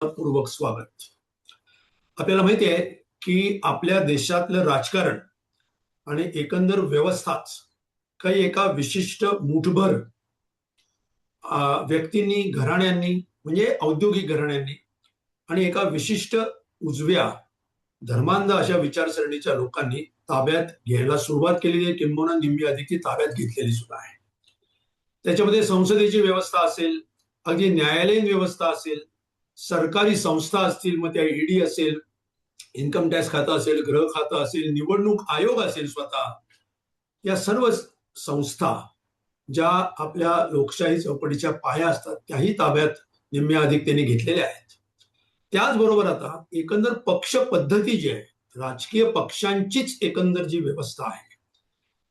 पूर्वक स्वागत. आपल्याला माहिती आहे की आपल्या देशातलं राजकारण आणि एकंदर व्यवस्थाच काही एका विशिष्ट मुठभर व्यक्तींनी, घराण्यांनी, म्हणजे औद्योगिक घराण्यांनी आणि एका विशिष्ट उजव्या धर्मांध अशा विचारसरणीच्या लोकांनी ताब्यात घ्यायला सुरुवात केलेली आहे, किंबहुना निम्मी अधिक ती ताब्यात घेतलेली सुद्धा आहे. त्याच्यामध्ये संसदेची व्यवस्था असेल, अगदी न्यायालयीन व्यवस्था असेल, सरकारी संस्था असतील, मग त्या ईडी असेल, इन्कम टॅक्स खातं असेल, गृह खातं असेल, निवडणूक आयोग असेल, स्वतः या सर्व संस्था ज्या आपल्या लोकशाही चौकटीच्या पाया असतात त्याही ताब्यात निम्म्या अधिक त्यांनी घेतलेल्या आहेत. त्याचबरोबर आता एकंदर पक्ष पद्धती जी आहे, राजकीय पक्षांचीच एकंदर जी व्यवस्था आहे,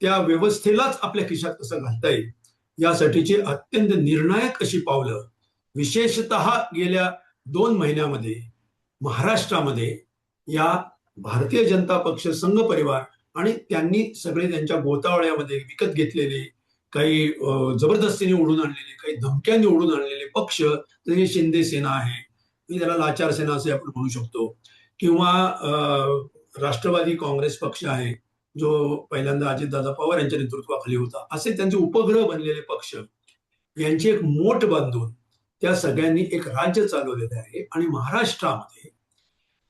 त्या व्यवस्थेलाच आपल्या खिशात कसं घालता येईल यासाठीची अत्यंत निर्णायक अशी पावलं विशेषतः गेल्या 2 महिन्यामध्ये महाराष्ट्रामध्ये या भारतीय जनता पक्ष, संघ परिवार आणि त्यांनी सगळे त्यांच्या गोतावळ्यामध्ये विकत घेतलेले, काही जबरदस्तीने ओढून आणलेले, काही धमक्यांनी ओढून आणलेले पक्ष, जसे शिंदे सेना आहे, मी त्याला लाचार सेना असे आपण म्हणू शकतो, किंवा राष्ट्रवादी काँग्रेस पक्ष आहे जो पहिल्यांदा अजितदादा पवार यांच्या नेतृत्वाखाली होता, असे त्यांचे उपग्रह बनलेले पक्ष यांची एक मोठ बांधून त्या सगळ्यांनी एक राज्य चालवलेलं आहे. आणि महाराष्ट्रामध्ये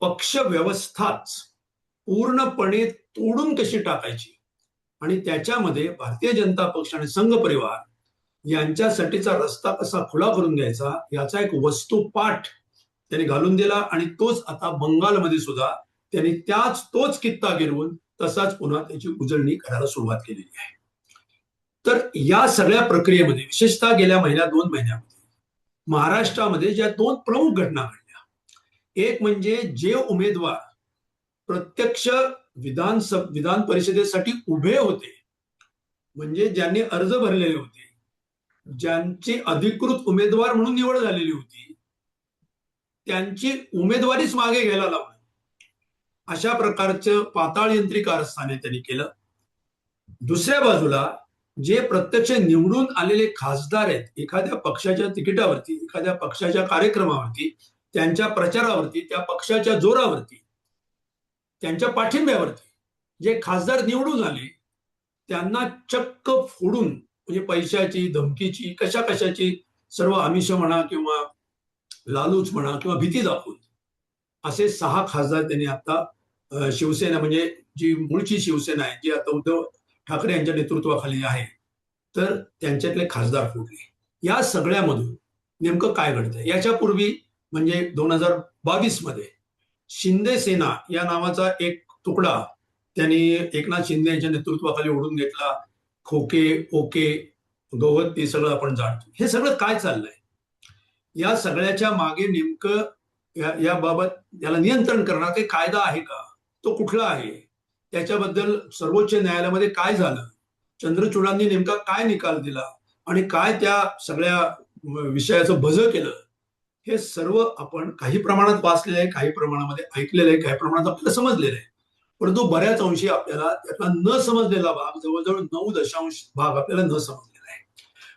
पक्ष व्यवस्थाच पूर्णपणे तोडून कशी टाकायची आणि त्याच्यामध्ये भारतीय जनता पक्ष आणि संघ परिवार यांच्यासाठीचा रस्ता कसा खुला करून द्यायचा याचा एक वस्तुपाठ त्यांनी घालून दिला. आणि तोच आता बंगालमध्ये सुद्धा त्यांनी तोच कित्ता गिरवून तसाच पुन्हा त्याची उजळणी करायला सुरुवात केलेली आहे. तर या सगळ्या प्रक्रियेमध्ये विशेषतः गेल्या 2 महिन्यामध्ये महाराष्ट्रामध्ये ज्या 2 प्रमुख घटना घडल्या, एक म्हणजे जे उमेदवार प्रत्यक्ष विधान परिषदेसाठी उभे होते, म्हणजे ज्यांनी अर्ज भरलेले होते, ज्यांची अधिकृत उमेदवार म्हणून निवड झालेली होती, त्यांची उमेदवारीच मागे घ्यायला लावली, अशा प्रकारचं पाताळयंत्री कारस्थाने त्यांनी केलं. दुसऱ्या बाजूला जे प्रत्यक्ष निवडून आलेले खासदार आहेत, एखाद्या पक्षाच्या तिकिटावरती, एखाद्या पक्षाच्या कार्यक्रमावरती, त्यांच्या प्रचारावरती, त्या पक्षाच्या जोरावरती, त्यांच्या पाठिंब्यावरती जे खासदार निवडून आले त्यांना चक्क फोडून, म्हणजे पैशाची, धमकीची, कशाची सर्व आमिष म्हणा किंवा लालूच म्हणा किंवा भीती दाखवून असे 6 खासदार त्यांनी आता शिवसेना, म्हणजे जी मूळची शिवसेना आहे, जी आता उद्धव ठाकरे यांच्या नेतृत्वाखाली आहे, तर त्यांच्यातले खासदार फोडले. या सगळ्यामधून नेमकं काय घडतंय? याच्यापूर्वी म्हणजे 2022 मध्ये शिंदे सेना या नावाचा एक तुकडा त्यांनी एकनाथ शिंदे यांच्या नेतृत्वाखाली ओढून घेतला. खोके, ओके, गवत, ते सगळं आपण जाणतो. हे सगळं काय चाललंय? या सगळ्याच्या मागे नेमकं याबाबत याला नियंत्रण करणार काही कायदा आहे का? तो कुठला आहे? त्याच्याबद्दल सर्वोच्च न्यायालयामध्ये काय झालं? चंद्रचूडांनी नेमका काय निकाल दिला आणि काय त्या सगळ्या विषयाचं भजं केलं? हे सर्व आपण काही प्रमाणात वाचलेलं आहे, काही प्रमाणामध्ये ऐकलेलं आहे, काही प्रमाणात आपल्याला समजलेलं आहे. परंतु बऱ्याच अंशी आपल्याला त्यातला न समजलेला भाग, जवळजवळ 9 भाग आपल्याला न समजलेला आहे.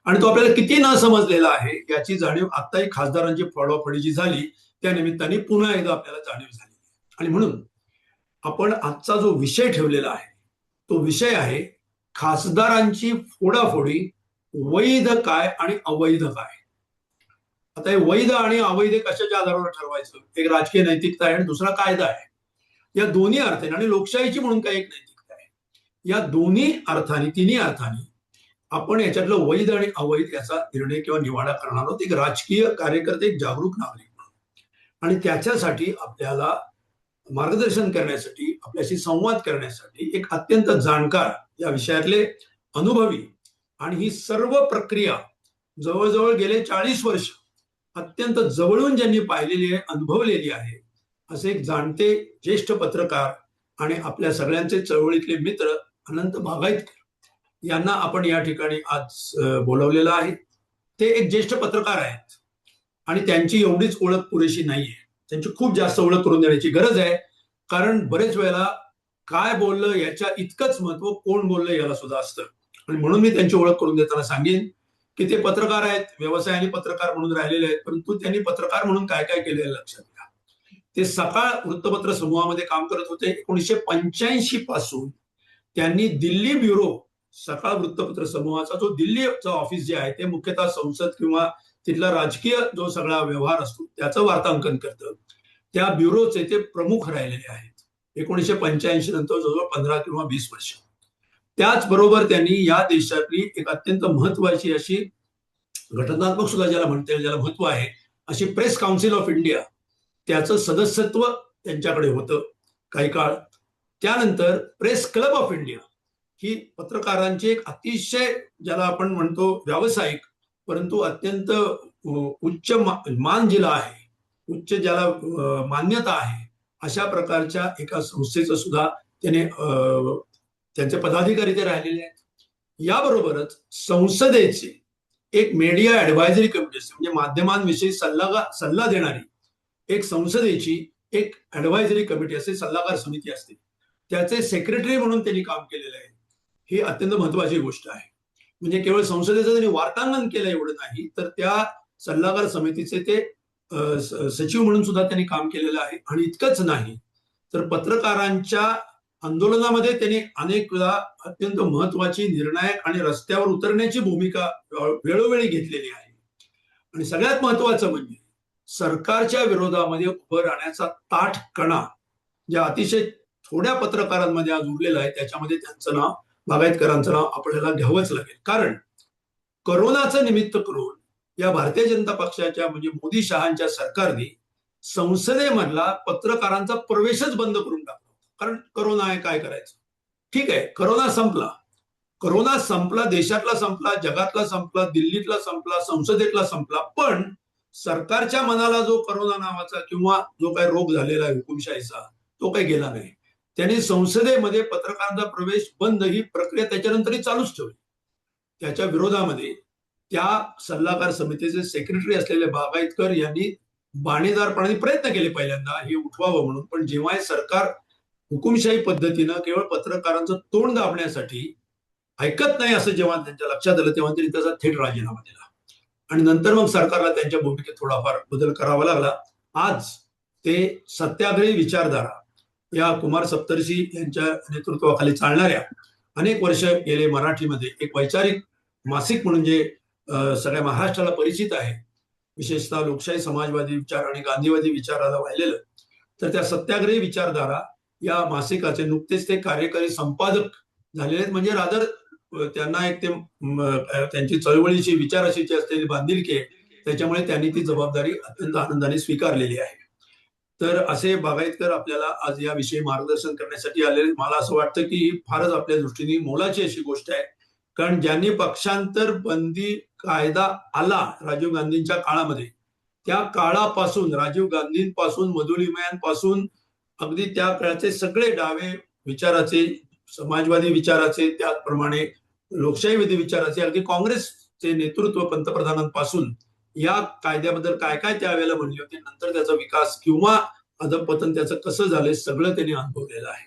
आणि तो आपल्याला किती न समजलेला आहे याची जाणीव आताही खासदारांची फोडाफोडी जी झाली त्या निमित्ताने पुन्हा एकदा आपल्याला जाणीव झाली. आणि म्हणून आपण आजचा जो विषय ठेवलेला आहे तो विषय आहे खासदारांची फोडाफोडी, वैध काय आणि अवैध काय. आता हे वैध आणि अवैध कशाच्या आधारावर ठरवायचं? एक राजकीय नैतिकता आहे आणि दुसरा कायदा आहे. या दोन्ही अर्थाने, आणि लोकशाहीची म्हणून काय एक नैतिकता आहे, या दोन्ही अर्थाने, तिन्ही अर्थाने आपण याच्यातलं वैध आणि अवैध याचा निर्णय किंवा निवाडा करणार आहोत, एक राजकीय कार्यकर्ते, एक जागरूक नागरिक म्हणून. आणि त्याच्यासाठी आपल्याला मार्गदर्शन करण्यासाठी, आपल्याशी संवाद करण्यासाठी एक अत्यंत जाणकार, या विषयातले अनुभवी आणि ही सर्व प्रक्रिया जवळजवळ गेले 40 वर्ष अत्यंत जवळून ज्यांनी पाहिलेली आहे, अनुभवलेली आहे, असे एक जाणते ज्येष्ठ पत्रकार आणि आपल्या सगळ्यांचे चळवळीतले मित्र अनंत भागायतकर यांना आपण या ठिकाणी आज बोलवलेलं आहे. ते एक ज्येष्ठ पत्रकार आहेत आणि त्यांची एवढीच ओळख पुरेशी नाहीये, त्यांची खूप जास्त ओळख करून देण्याची गरज आहे. कारण बरेच वेळेला काय बोललं याच्या इतकंच महत्व कोण बोललं याला सुद्धा असतं. आणि म्हणून मी त्यांची ओळख करून देताना सांगेन की ते पत्रकार आहेत, व्यवसायाने पत्रकार म्हणून राहिलेले आहेत, परंतु त्यांनी पत्रकार म्हणून काय काय केलेलं लक्षात घ्या. ते सकाळ वृत्तपत्र समूहामध्ये काम करत होते. 1985 पासून त्यांनी दिल्ली ब्युरो, सकाळ वृत्तपत्र समूहाचा जो दिल्लीचं ऑफिस जे आहे ते मुख्यतः संसद किंवा तिथला राजकीय जो सगळा व्यवहार असतो त्याचं वार्तांकन करतं. त्या ब्युरोचे ते प्रमुख राहिलेले आहेत 1985 नंतर जवळजवळ 15 किंवा 20 वर्ष. त्याचबरोबर त्यांनी या देशातली एक अत्यंत महत्वाची अशी घटनात्मक सुद्धा ज्याला म्हणता येईल, ज्याला महत्व आहे, अशी प्रेस काउन्सिल ऑफ इंडिया, त्याचं सदस्यत्व त्यांच्याकडे होतं काही काळ. त्यानंतर प्रेस क्लब ऑफ इंडिया ही पत्रकारांची एक अतिशय ज्याला आपण म्हणतो व्यावसायिक परंतु अत्यंत उच्च मान जिला आहे, उच्च ज्याला मान्यता आहे, अशा प्रकारच्या एका संस्थेचं सुद्धा त्याने त्यांचे पदाधिकारी ते राहिलेले आहेत. याबरोबरच संसदेचे एक मीडिया ऍडव्हायझरी कमिटी असते, म्हणजे माध्यमांविषयी सल्ला देणारी एक संसदेची एक ऍडव्हायझरी कमिटी असते, सल्लागार समिती असते. त्याचे सेक्रेटरी म्हणून त्यांनी काम केलेलं आहे. ही अत्यंत महत्वाची गोष्ट आहे. म्हणजे केवळ संसदेचं त्यांनी वार्तांकन केलं एवढं नाही, तर त्या सल्लागार समितीचे ते सचिव म्हणून सुद्धा त्यांनी काम केलेलं आहे. आणि इतकंच नाही तर पत्रकारांच्या आंदोलनामध्ये त्यांनी अनेक वेळा अत्यंत महत्वाची, निर्णायक आणि रस्त्यावर उतरण्याची भूमिका वेळोवेळी घेतलेली आहे. आणि सगळ्यात महत्वाचं म्हणजे सरकारच्या विरोधामध्ये उभं राहण्याचा ताठपणा ज्या अतिशय थोड्या पत्रकारांमध्ये आज उरलेलं आहे, त्याच्यामध्ये त्यांचं नाव, बागायतकरांचं नाव आपल्याला घ्यावंच लागेल. कारण करोनाचं निमित्त करून या भारतीय जनता पक्षाच्या म्हणजे मोदी शहांच्या सरकारने संसदेमधला पत्रकारांचा प्रवेशच बंद करून टाकला. कारण करोना आहे, काय करायचं. ठीक आहे, करोना संपला, देशातला संपला, जगातला संपला, दिल्लीतला संपला, संसदेतला संपला, पण सरकारच्या मनाला जो करोना नावाचा किंवा जो काही रोग झालेला आहे हुकुमशाहीचा, तो काही गेला नाही. त्यांनी संसदेमध्ये पत्रकारांचा प्रवेश बंद ही प्रक्रिया त्याच्यानंतरही चालूच ठेवली. त्याच्या विरोधामध्ये त्या सल्लागार समितीचे सेक्रेटरी असलेले बागायतकर यांनी बाणेदारपणाने प्रयत्न केले पहिल्यांदा हे उठवावं म्हणून, पण जेव्हा हे सरकार हुकुमशाही पद्धतीनं केवळ पत्रकारांचं तोंड दाबण्यासाठी ऐकत नाही असं जेव्हा त्यांच्या लक्षात आलं, तेव्हा त्यांनी त्याचा थेट राजीनामा दिला. आणि नंतर मग सरकारला त्यांच्या भूमिकेत थोडाफार बदल करावा लागला. आज ते सत्याग्रही विचारधारा या कुमार सप्तर्षी यांच्या नेतृत्वाखाली चालणाऱ्या अनेक वर्ष गेले मराठीमध्ये एक वैचारिक मासिक म्हणून जे सगळ्या महाराष्ट्राला परिचित आहे, विशेषतः लोकशाही समाजवादी विचार आणि गांधीवादी विचाराला वाहिलेलं, तर त्या सत्याग्रही विचारधारा या मासिकाचे नुकतेच ते कार्यकारी संपादक झालेले आहेत. म्हणजे रादर त्यांना एक ते त्यांची चळवळीची विचाराशी असलेली बांधिलकी आहे, त्याच्यामुळे त्यांनी ती जबाबदारी अत्यंत आनंदाने स्वीकारलेली आहे. तर असे बागायतकर आपल्याला आज याविषयी मार्गदर्शन करण्यासाठी आलेले. मला असं वाटतं की ही फारच आपल्या दृष्टीने मोलाची अशी गोष्ट आहे, कारण ज्यांनी पक्षांतर बंदी कायदा आला राजीव गांधींच्या काळामध्ये, त्या काळापासून राजीव गांधींपासून मधुलिमयांपासून अगदी त्या काळाचे सगळे डावे विचाराचे, समाजवादी विचाराचे, त्याचप्रमाणे लोकशाहीवादी विचाराचे, अगदी काँग्रेसचे नेतृत्व पंतप्रधानांपासून या कायद्याबद्दल काय काय त्यावेळेला म्हणले होते, नंतर त्याचा विकास किंवा अधपतन त्याचं कसं झालंय, सगळं त्यांनी अनुभवलेलं आहे.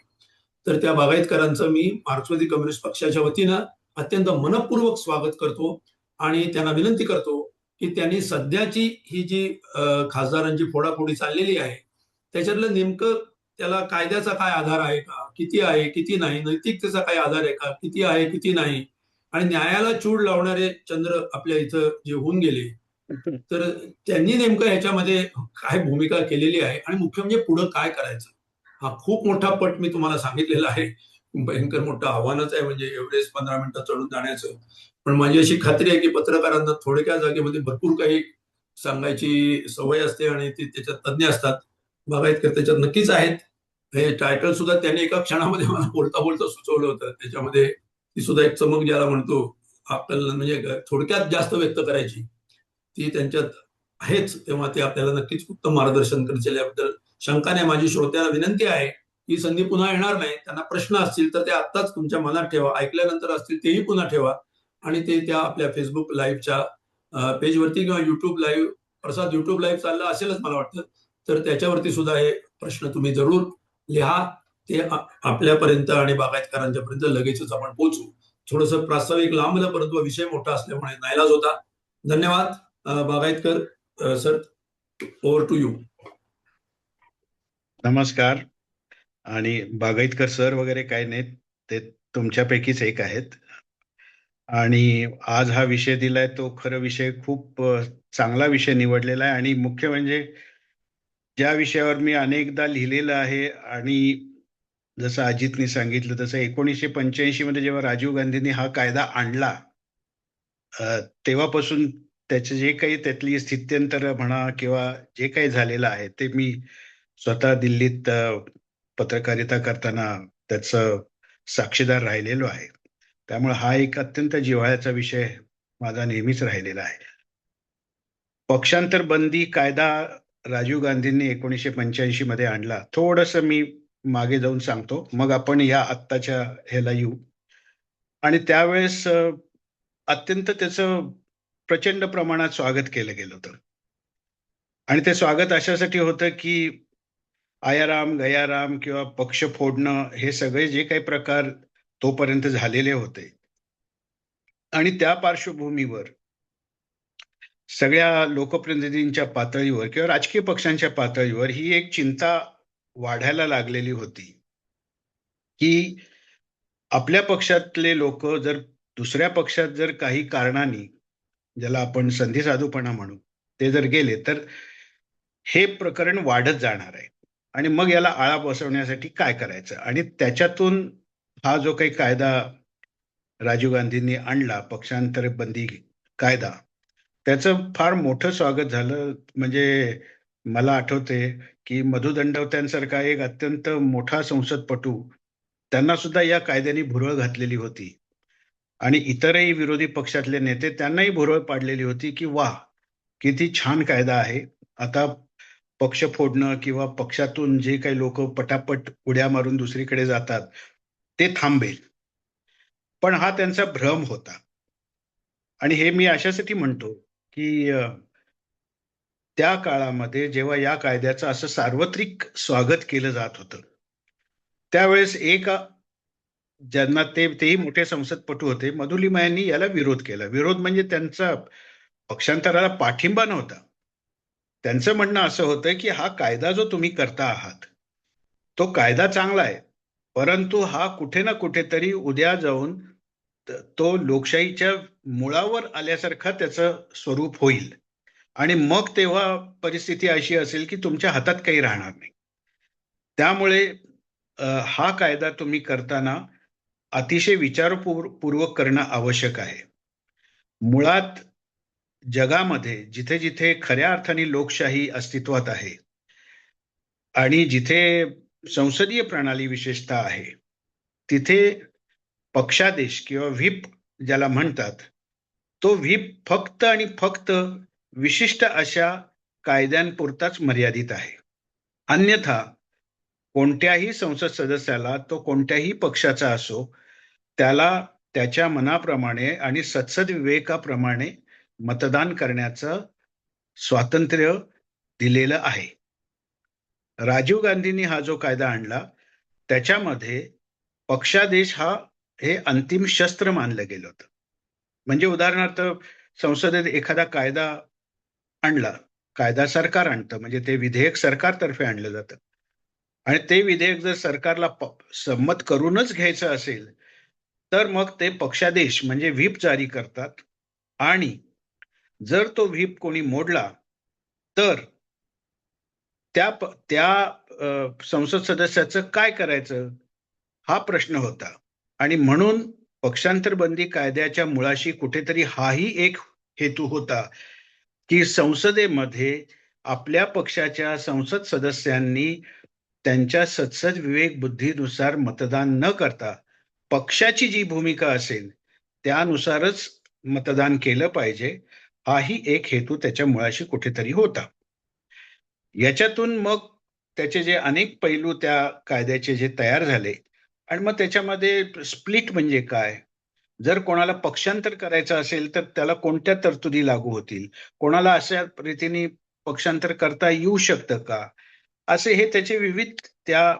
तर त्या बागायतकरांचं मी मार्क्सवादी कम्युनिस्ट पक्षाच्या वतीनं अत्यंत मनपूर्वक स्वागत करतो आणि त्यांना विनंती करतो की त्यांनी सध्याची ही जी खासदारांची फोडाफोडी चाललेली आहे त्याच्यातलं नेमकं त्याला कायद्याचा काय आधार आहे का, किती आहे किती नाही, नैतिकतेचा काय आधार आहे का, किती आहे किती नाही, आणि न्यायाला चूड लावणारे चंद्र आपल्या इथं जे होऊन गेले, तर त्यांनी नेमकं ह्याच्यामध्ये काय भूमिका केलेली आहे आणि मुख्य म्हणजे पुढं काय करायचं. हा खूप मोठा पट मी तुम्हाला सांगितलेला आहे, भयंकर मोठं आव्हानच आहे म्हणजे एव्हरेस्ट 15 मिनिटं चढून जाण्याचं. पण माझी अशी खात्री आहे की पत्रकारांना थोडक्या जागेमध्ये भरपूर काही सांगायची सवय असते आणि ते त्याच्यात तज्ज्ञ असतात. बागायतकर त्याच्यात नक्कीच आहेत. हे टायटल सुद्धा त्यांनी एका क्षणामध्ये मला बोलता बोलता सुचवलं होतं. त्याच्यामध्ये ती सुद्धा एक चमक ज्याला म्हणतो आपल्याला, म्हणजे थोडक्यात जास्त व्यक्त करायची, ती त्यांच्यात आहेच. तेव्हा ते आपल्याला नक्कीच उत्तम मार्गदर्शन करतील याबद्दल शंका नाही. माझी श्रोत्याला विनंती आहे ही संधी पुन्हा येणार नाही. त्यांना प्रश्न असतील तर ते आत्ताच तुमच्या मनात ठेवा, ऐकल्यानंतर असतील तेही पुन्हा ठेवा आणि ते त्या आपल्या फेसबुक लाईव्हच्या पेजवरती किंवा युट्यूब लाईव्ह, प्रसाद युट्यूब लाईव्ह चालला असेलच मला वाटतं, तर त्याच्यावरती सुद्धा हे प्रश्न तुम्ही जरूर लिहा. ते आपल्यापर्यंत आणि बागायतकरांच्या पर्यंत लगेचच आपण पोहोचू. थोडस प्रास्ताविक लांबलं, परंतु विषय मोठा असल्यामुळे नाईलाज होता. धन्यवाद. बागायतकर सर, ओव्हर टू यू. नमस्कार. आणि बागायतकर सर वगैरे काय नाहीत, ते तुमच्यापैकीच एक आहेत. आणि आज हा विषय दिलाय तो खरं विषय खूप चांगला विषय निवडलेला आहे. आणि मुख्य म्हणजे ज्या विषयावर मी अनेकदा लिहिलेलं आहे, आणि जसं अजितने सांगितलं तसं 1985 मध्ये जेव्हा राजीव गांधींनी हा कायदा आणला, तेव्हापासून त्याचे जे काही त्यातली स्थित्यंतर म्हणा किंवा जे काही झालेलं आहे ते मी स्वतः दिल्लीत पत्रकारिता करताना त्याचं साक्षीदार राहिलेलो आहे. त्यामुळे हा एक अत्यंत जिव्हाळ्याचा विषय माझा नेहमीच राहिलेला आहे. पक्षांतर बंदी कायदा राजीव गांधींनी 1985 मध्ये आणला. थोडस मी मागे जाऊन सांगतो, मग आपण या आत्ताच्या ह्याला येऊ. आणि त्यावेळेस अत्यंत त्याचं प्रचंड प्रमाणात स्वागत केलं गेलं होतं. आणि ते स्वागत अशासाठी होतं की आयाराम गयाराम किंवा पक्ष फोडणं हे सगळे जे काही प्रकार तोपर्यंत झालेले होते, आणि त्या पार्श्वभूमीवर सगळ्या लोकप्रतिनिधींच्या पातळीवर किंवा राजकीय पक्षांच्या पातळीवर ही एक चिंता वाढायला लागलेली होती की आपल्या पक्षातले लोक जर दुसऱ्या पक्षात जर काही कारणाने, ज्याला आपण संधी साधूपणा म्हणू, ते जर गेले तर हे प्रकरण वाढत जाणार आहे. आणि मग याला आळा बसवण्यासाठी काय करायचं, आणि त्याच्यातून हा जो काही कायदा राजीव गांधींनी आणला, पक्षांतर बंदी कायदा, त्याचं फार मोठं स्वागत झालं. म्हणजे मला आठवते की मधु दंडवत्यांसारखा एक अत्यंत मोठा संसदपटू, त्यांना सुद्धा या कायद्याने भुरळ घातलेली होती. आणि इतरही विरोधी पक्षातले नेते त्यांनाही भुरळ पाडलेली होती की वा, किती छान कायदा आहे. आता पक्ष फोडणं किंवा पक्षातून जे काही लोक पटापट उड्या मारून दुसरीकडे जातात ते थांबेल. पण हा त्यांचा भ्रम होता. आणि हे मी अशासाठी म्हणतो की त्या काळामध्ये जेव्हा या कायद्याचं असं सार्वत्रिक स्वागत केलं जात होतं, त्यावेळेस एक ज्यांना तेही मोठे संसदपटू होते, मधुलिमा यांनी याला विरोध केला. विरोध म्हणजे त्यांचा पक्षांतराला पाठिंबा नव्हता. त्यांचं म्हणणं असं होतं की हा कायदा जो तुम्ही करता आहात तो कायदा चांगला आहे, परंतु हा कुठे ना कुठेतरी उद्या जाऊन तो लोकशाहीच्या मुळावर आल्यासारखा त्याचं स्वरूप होईल. आणि मग तेव्हा परिस्थिती अशी असेल की तुमच्या हातात काही राहणार नाही. त्यामुळे हा कायदा तुम्ही करताना अतिशय विचारपूर्वक करणं आवश्यक आहे. मुळात जगामध्ये जिथे जिथे खऱ्या अर्थाने लोकशाही अस्तित्वात आहे आणि जिथे संसदीय प्रणाली विशेषतः आहे, तिथे पक्षादेश किंवा व्हीप ज्याला म्हणतात, तो व्हीप फक्त आणि फक्त विशिष्ट अशा कायद्यांपुरताच मर्यादित आहे. अन्यथा कोणत्याही संसद सदस्याला, तो कोणत्याही पक्षाचा असो, त्याला त्याच्या मनाप्रमाणे आणि सत्सद विवेकाप्रमाणे मतदान करण्याचं स्वातंत्र्य दिलेलं आहे. राजीव गांधींनी हा जो कायदा आणला त्याच्यामध्ये पक्षादेश हे अंतिम शस्त्र मानलं गेलं होतं. म्हणजे उदाहरणार्थ संसदेत एखादा कायदा आणला, कायदा सरकार आणतं, म्हणजे ते विधेयक सरकारतर्फे आणलं जातं, आणि ते विधेयक जर सरकारला संमत करूनच घ्यायचं असेल तर मग ते पक्षादेश म्हणजे व्हीप जारी करतात. आणि जर तो व्हीप कोणी मोडला तर त्या संसद सदस्याचं काय करायचं, हा प्रश्न होता. आणि म्हणून पक्षांतर बंदी कायद्याच्या मुळाशी कुठेतरी हाही एक हेतू होता की संसदेमध्ये आपल्या पक्षाच्या संसद सदस्यांनी त्यांच्या सत्सद विवेक बुद्धीनुसार मतदान न करता पक्षाची जी भूमिका असेल त्यानुसारच मतदान केलं पाहिजे, हाही एक हेतू त्याच्या मुळाशी कुठेतरी होता. याच्यातून मग त्याचे जे अनेक पैलू त्या कायद्याचे जे तयार झाले, आणि मग त्याच्यामध्ये स्प्लिट म्हणजे काय, जर कोणाला पक्षांतर करायचं असेल तर त्याला कोणत्या तरतुदी लागू होतील, कोणाला अशा रीतीने पक्षांतर करता येऊ शकतं का, असे हे त्याचे विविध त्या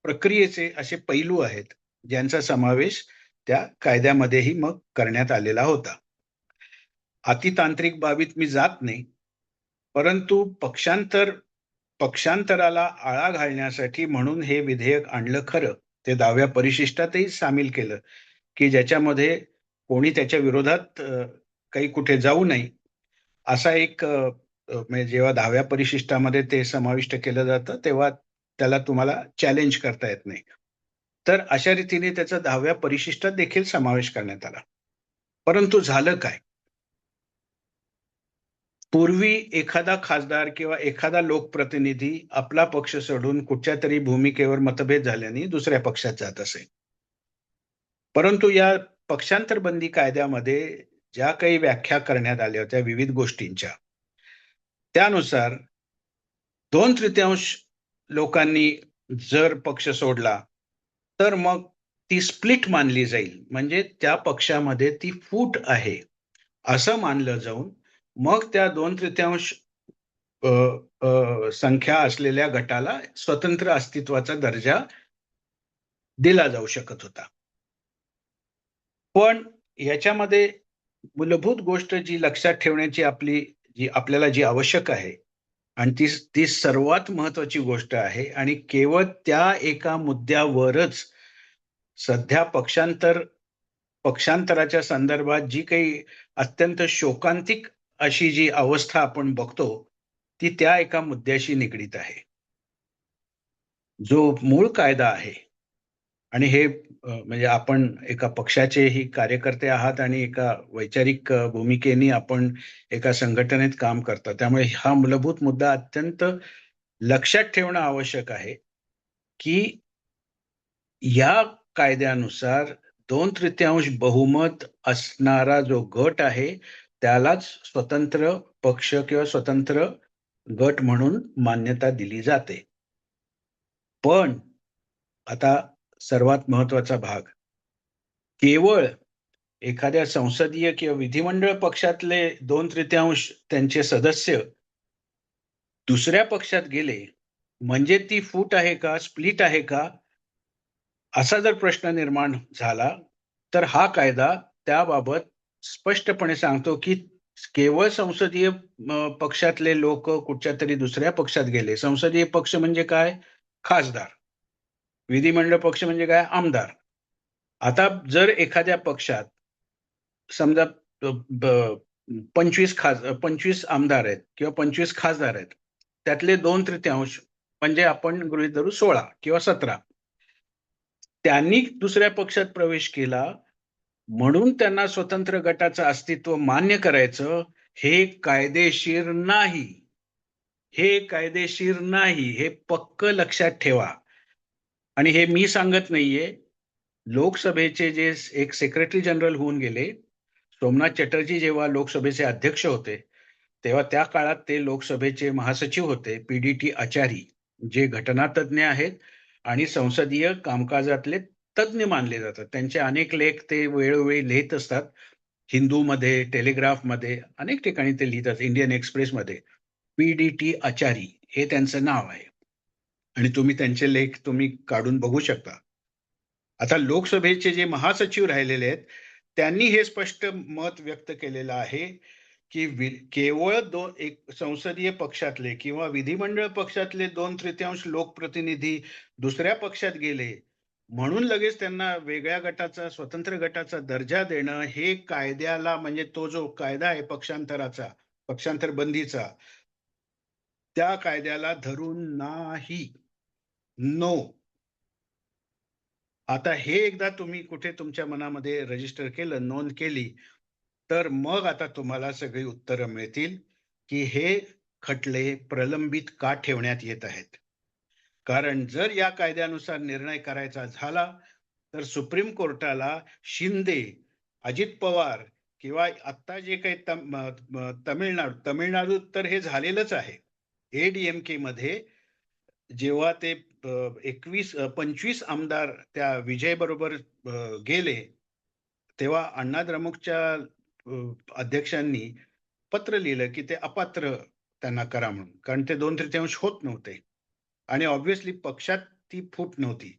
प्रक्रियेचे असे पैलू आहेत ज्यांचा समावेश त्या कायद्यामध्येही मग करण्यात आलेला होता. अतितांत्रिक बाबीत मी जात नाही, परंतु पक्षांतराला आळा घालण्यासाठी म्हणून हे विधेयक आणलं खरं. ते 10व्या परिशिष्टातही सामील केलं की ज्याच्यामध्ये कोणी त्याच्या विरोधात काही कुठे जाऊ नये असा एक म्हणजे जेव्हा 10व्या परिशिष्टामध्ये ते समाविष्ट केलं जातं तेव्हा त्याला तुम्हाला चॅलेंज करता येत नाही. तर अशा रीतीने त्याचा 10व्या परिशिष्टात देखील समावेश करण्यात आला. परंतु झालं काय? पूर्वी एखादा खासदार किंवा एखादा लोकप्रतिनिधी आपला पक्ष सोडून कुठच्या तरी भूमिकेवर मतभेद झाल्याने दुसऱ्या पक्षात जात असे. परंतु या पक्षांतर बंदी कायद्यामध्ये ज्या काही व्याख्या करण्यात आल्या होत्या विविध गोष्टींच्या, त्यानुसार 2/3 लोकांनी जर पक्ष सोडला तर मग ती स्प्लिट मानली जाईल, म्हणजे त्या पक्षामध्ये ती फूट आहे असं मानलं जाऊन मग त्या 2/3 संख्या असलेल्या गटाला स्वतंत्र अस्तित्वाचा दर्जा दिला जाऊ शकत होता. पण याच्यामध्ये मूलभूत गोष्ट जी लक्षात ठेवण्याची आपल्याला जी आवश्यक आहे आणि ती सर्वात महत्वाची गोष्ट आहे आणि केवळ त्या एका मुद्द्यावरच सध्या पक्षांतराच्या संदर्भात जी काही अत्यंत शोकांतिक अशी जी अवस्था आपण बघतो ती त्या एका मुद्द्याशी निगडीत आहे. जो मूळ कायदा आहे आणि हे म्हणजे आपण एका पक्षाचेही कार्यकर्ते आहात आणि एका वैचारिक भूमिकेने आपण एका संघटनेत काम करता, त्यामुळे हा मूलभूत मुद्दा अत्यंत लक्षात ठेवणं आवश्यक आहे की या कायद्यानुसार 2/3 बहुमत असणारा जो गट आहे त्यालाच स्वतंत्र पक्ष किंवा स्वतंत्र गट म्हणून मान्यता दिली जाते. पण आता सर्वात महत्वाचा भाग, केवळ एखाद्या संसदीय किंवा विधिमंडळ पक्षातले 2/3 त्यांचे सदस्य दुसऱ्या पक्षात गेले म्हणजे ती फूट आहे का, स्प्लिट आहे का, असा जर प्रश्न निर्माण झाला तर हा कायदा त्याबाबत स्पष्टपणे सांगतो की केवळ संसदीय पक्षातले लोक कुठच्या तरी दुसऱ्या पक्षात गेले. संसदीय पक्ष म्हणजे काय? खासदार. विधिमंडळ पक्ष म्हणजे काय? आमदार. आता जर एखाद्या पक्षात समजा 25 आमदार आहेत किंवा 25 खासदार आहेत, त्यातले 2/3 म्हणजे आपण गृहीत धरू 16 किंवा 17 त्यांनी दुसऱ्या पक्षात प्रवेश केला म्हणून त्यांना स्वतंत्र गटाचं अस्तित्व मान्य करायचं हे कायदेशीर नाही. हे कायदेशीर नाही, हे पक्क लक्षात ठेवा. आणि हे मी सांगत नाहीये, लोकसभेचे जे एक सेक्रेटरी जनरल होऊन गेले सोमनाथ चॅटर्जी जेव्हा लोकसभेचे अध्यक्ष होते तेव्हा त्या काळात ते लोकसभेचे महासचिव होते PDT आचारी, जे घटनातज्ञ आहेत आणि संसदीय कामकाजातले तज्ञ मानले जातात. त्यांचे अनेक लेख ते वेळोवेळी लिहित असतात. हिंदूमध्ये, टेलिग्राफमध्ये, अनेक ठिकाणी ते लिहितात. इंडियन एक्सप्रेसमध्ये PDT आचारी हे त्यांचं नाव आहे आणि तुम्ही त्यांचे लेख काढून बघू शकता. आता लोकसभेचे जे महासचिव राहिलेले आहेत त्यांनी हे स्पष्ट मत व्यक्त केलेलं आहे की केवळ एक संसदीय पक्षातले किंवा विधिमंडळ पक्षातले 2/3 लोकप्रतिनिधी दुसऱ्या पक्षात गेले म्हणून लगेच त्यांना वेगळ्या गटाचा, स्वतंत्र गटाचा दर्जा देणं हे कायद्याला, म्हणजे तो जो कायदा आहे पक्षांतर बंदीचा, त्या कायद्याला धरून नाही. नो. आता हे एकदा तुम्ही कुठे तुमच्या मनामध्ये रजिस्टर केलं, नोंद केली, तर मग आता तुम्हाला सगळी उत्तरं मिळतील की हे खटले प्रलंबित का ठेवण्यात येत आहेत. कारण जर या कायद्यानुसार निर्णय करायचा झाला तर सुप्रीम कोर्टाला शिंदे, अजित पवार किंवा आता जे काही तमिळनाडू तर हे झालेलंच आहे. ADMK मध्ये जेव्हा ते 25 आमदार त्या विजय बरोबर गेले तेव्हा अण्णा द्रमुकच्या अध्यक्षांनी पत्र लिहिलं की ते अपात्र त्यांना करा म्हणून, कारण ते 2/3 होत नव्हते आणि ऑब्व्हियसली पक्षात ती फूट नव्हती.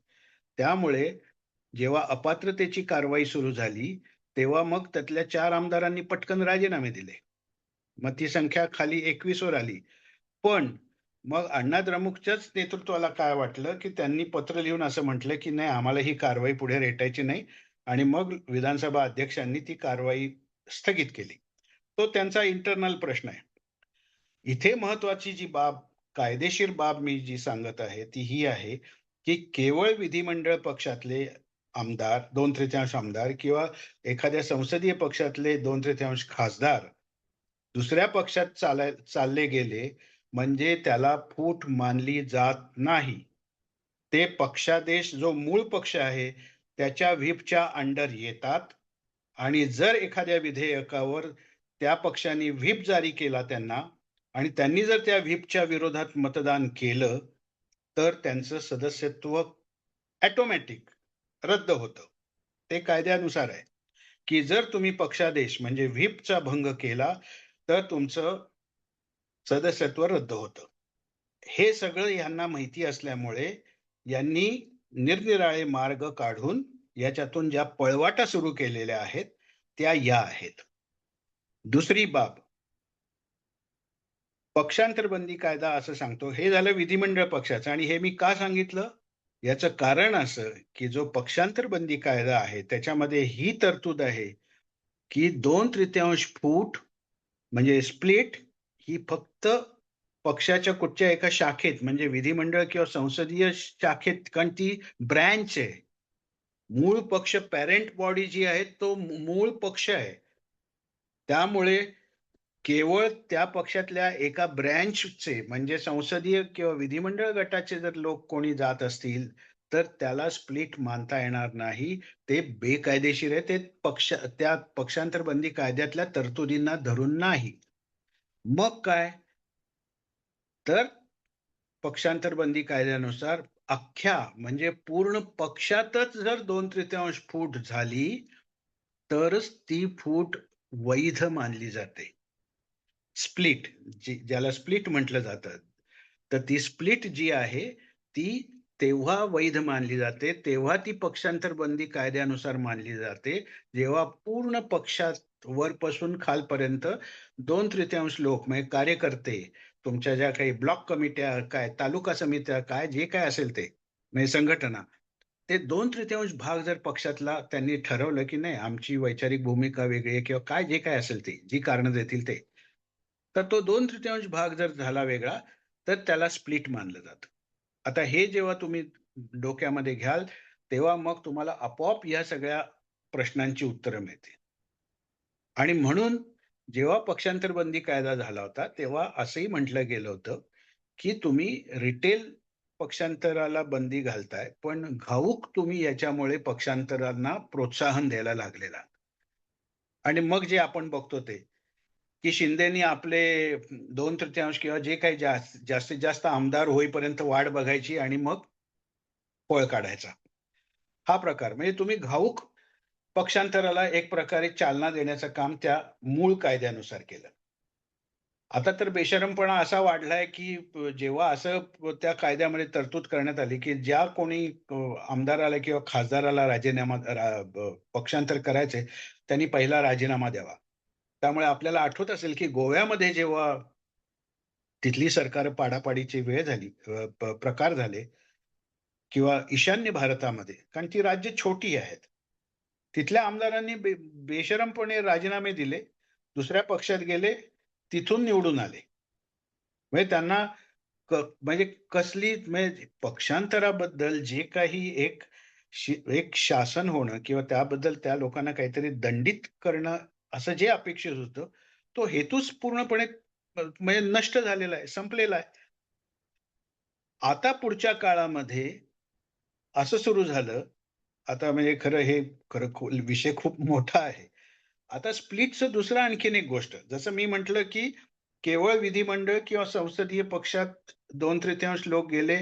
त्यामुळे जेव्हा अपात्रतेची कारवाई सुरू झाली, तेव्हा मग त्यातल्या 4 आमदारांनी पटकन राजीनामे दिले. मग ती संख्या खाली 21 वर आली. पण मग अण्णा द्रमुकच्याच नेतृत्वाला काय वाटलं, की त्यांनी पत्र लिहून असं म्हटलं, की नाही आम्हाला ही कारवाई पुढे रेटायची नाही आणि मग विधानसभा अध्यक्षांनी ती कारवाई स्थगित केली. तो त्यांचा इंटरनल प्रश्न आहे. इथे महत्वाची जी बाब, कायदेशीर बाब मी जी सांगत आहे ती ही आहे, की केवळ विधिमंडळ पक्षातले आमदार, 2/3 आमदार किंवा एखाद्या संसदीय पक्षातले 2/3 खासदार दुसऱ्या पक्षात चालले गेले म्हणजे त्याला फूट मानली जात नाही. ते पक्षादेश जो मूळ पक्ष आहे त्याच्या व्हीपच्या अंडर येतात आणि जर एखाद्या विधेयकावर त्या पक्षाने व्हीप जारी केला त्यांना आणि त्यांनी जर त्या व्हीपच्या विरोधात मतदान केलं तर त्यांचं सदस्यत्व ऑटोमॅटिक रद्द होतं. ते कायद्यानुसार आहे, की जर तुम्ही पक्षादेश म्हणजे व्हीपचा भंग केला तर तुमचं सदस्यत्व रद्द होतं. हे सगळं यांना माहिती असल्यामुळे यांनी निरनिराळे मार्ग काढून याच्यातून ज्या पळवाटा सुरू केलेल्या आहेत त्या या आहेत. दुसरी बाब, पक्षांतर बंदी कायदा असं सांगतो. हे झालं विधिमंडळ पक्षाचं आणि हे मी का सांगितलं? याचं कारण असं, की जो पक्षांतर बंदी कायदा आहे त्याच्यामध्ये ही तरतूद आहे, की 2/3 फूट म्हणजे स्प्लिट ही फक्त पक्षाच्या कुठच्या एका शाखेत म्हणजे विधिमंडळ किंवा संसदीय शाखेत, कारण ती ब्रँच आहे. मूळ पक्ष पॅरेंट बॉडी जी आहे तो मूळ पक्ष आहे. त्यामुळे केवळ त्या पक्षातल्या एका ब्रँचचे म्हणजे संसदीय किंवा विधिमंडळ गटाचे जर लोक कोणी जात असतील तर त्याला स्प्लिट मानता येणार नाही. ते बेकायदेशीर आहे. ते त्या पक्षांतर बंदी कायद्यातल्या तरतुदींना धरून नाही. मग काय तर पक्षांतर बंदी कायद्यानुसार अख्ख्या म्हणजे पूर्ण पक्षातच जर 2/3 फूट झाली तरच ती फूट वैध मानली जाते. स्प्लिट ज्याला स्प्लिट म्हटलं जातं, तर ती स्प्लिट जी आहे ती तेव्हा वैध मानली जाते, तेव्हा ती पक्षांतर बंदी कायद्यानुसार मानली जाते, जेव्हा पूर्ण पक्षात वरपासून खालपर्यंत 2/3 लोक म्हणजे कार्यकर्ते, तुमच्या ज्या काही ब्लॉक कमिट्या, काय तालुका समित्या, काय जे काय असेल ते म्हणजे संघटना, ते 2/3 भाग जर पक्षातला त्यांनी ठरवलं की नाही आमची वैचारिक भूमिका वेगळी आहे किंवा काय जे काय असेल ते, जी कारणं देतील ते, तर तो 2/3 भाग जर झाला वेगळा तर त्याला स्प्लिट मानलं जातं. आता हे जेव्हा तुम्ही डोक्यामध्ये घ्याल तेव्हा मग तुम्हाला आपोआप या सगळ्या प्रश्नांची उत्तरं मिळतील. आणि म्हणून जेव्हा पक्षांतर बंदी कायदा झाला होता तेव्हा असंही म्हटलं गेलं होतं की तुम्ही रिटेल पक्षांतराला बंदी घालताय पण घाऊक तुम्ही याच्यामुळे पक्षांतरांना प्रोत्साहन द्यायला लागलेला. आणि मग जे आपण बघतो ते की शिंदेनी आपले 2/3 किंवा जे काही जास्तीत जास्त आमदार होईपर्यंत वाट बघायची आणि मग पळ काढायचा. हा प्रकार म्हणजे तुम्ही घाऊक पक्षांतराला एक प्रकारे चालना देण्याचं काम त्या मूळ कायद्यानुसार केलं. आता तर बेशरमपणा असा वाढलाय की जेव्हा असं त्या कायद्यामध्ये तरतूद करण्यात आली की ज्या कोणी आमदाराला किंवा खासदाराला पक्षांतर करायचे त्यांनी पहिला राजीनामा द्यावा. त्यामुळे आपल्याला आठवत असेल की गोव्यामध्ये जेव्हा तिथली सरकार पाडापाडीची वेळ झाली, प्रकार झाले किंवा ईशान्य भारतामध्ये, कारण ती राज्य छोटी आहेत, तिथल्या आमदारांनी बेशरमपणे राजीनामे दिले, दुसऱ्या पक्षात गेले, तिथून निवडून आले. म्हणजे त्यांना म्हणजे कसली म्हणजे पक्षांतराबद्दल जे काही एक शासन होणं किंवा त्याबद्दल त्या लोकांना काहीतरी दंडित करणं असं जे अपेक्षित होतं तो हेतूच पूर्णपणे म्हणजे नष्ट झालेला आहे, संपलेला आहे. आता पुढच्या काळामध्ये असं सुरू झालं, आता म्हणजे खरं विषय खूप मोठा आहे. आता स्प्लिटचं दुसरं आणखीन एक गोष्ट, जसं मी म्हटलं की केवळ विधिमंडळ किंवा संसदीय पक्षात 2/3 लोक गेले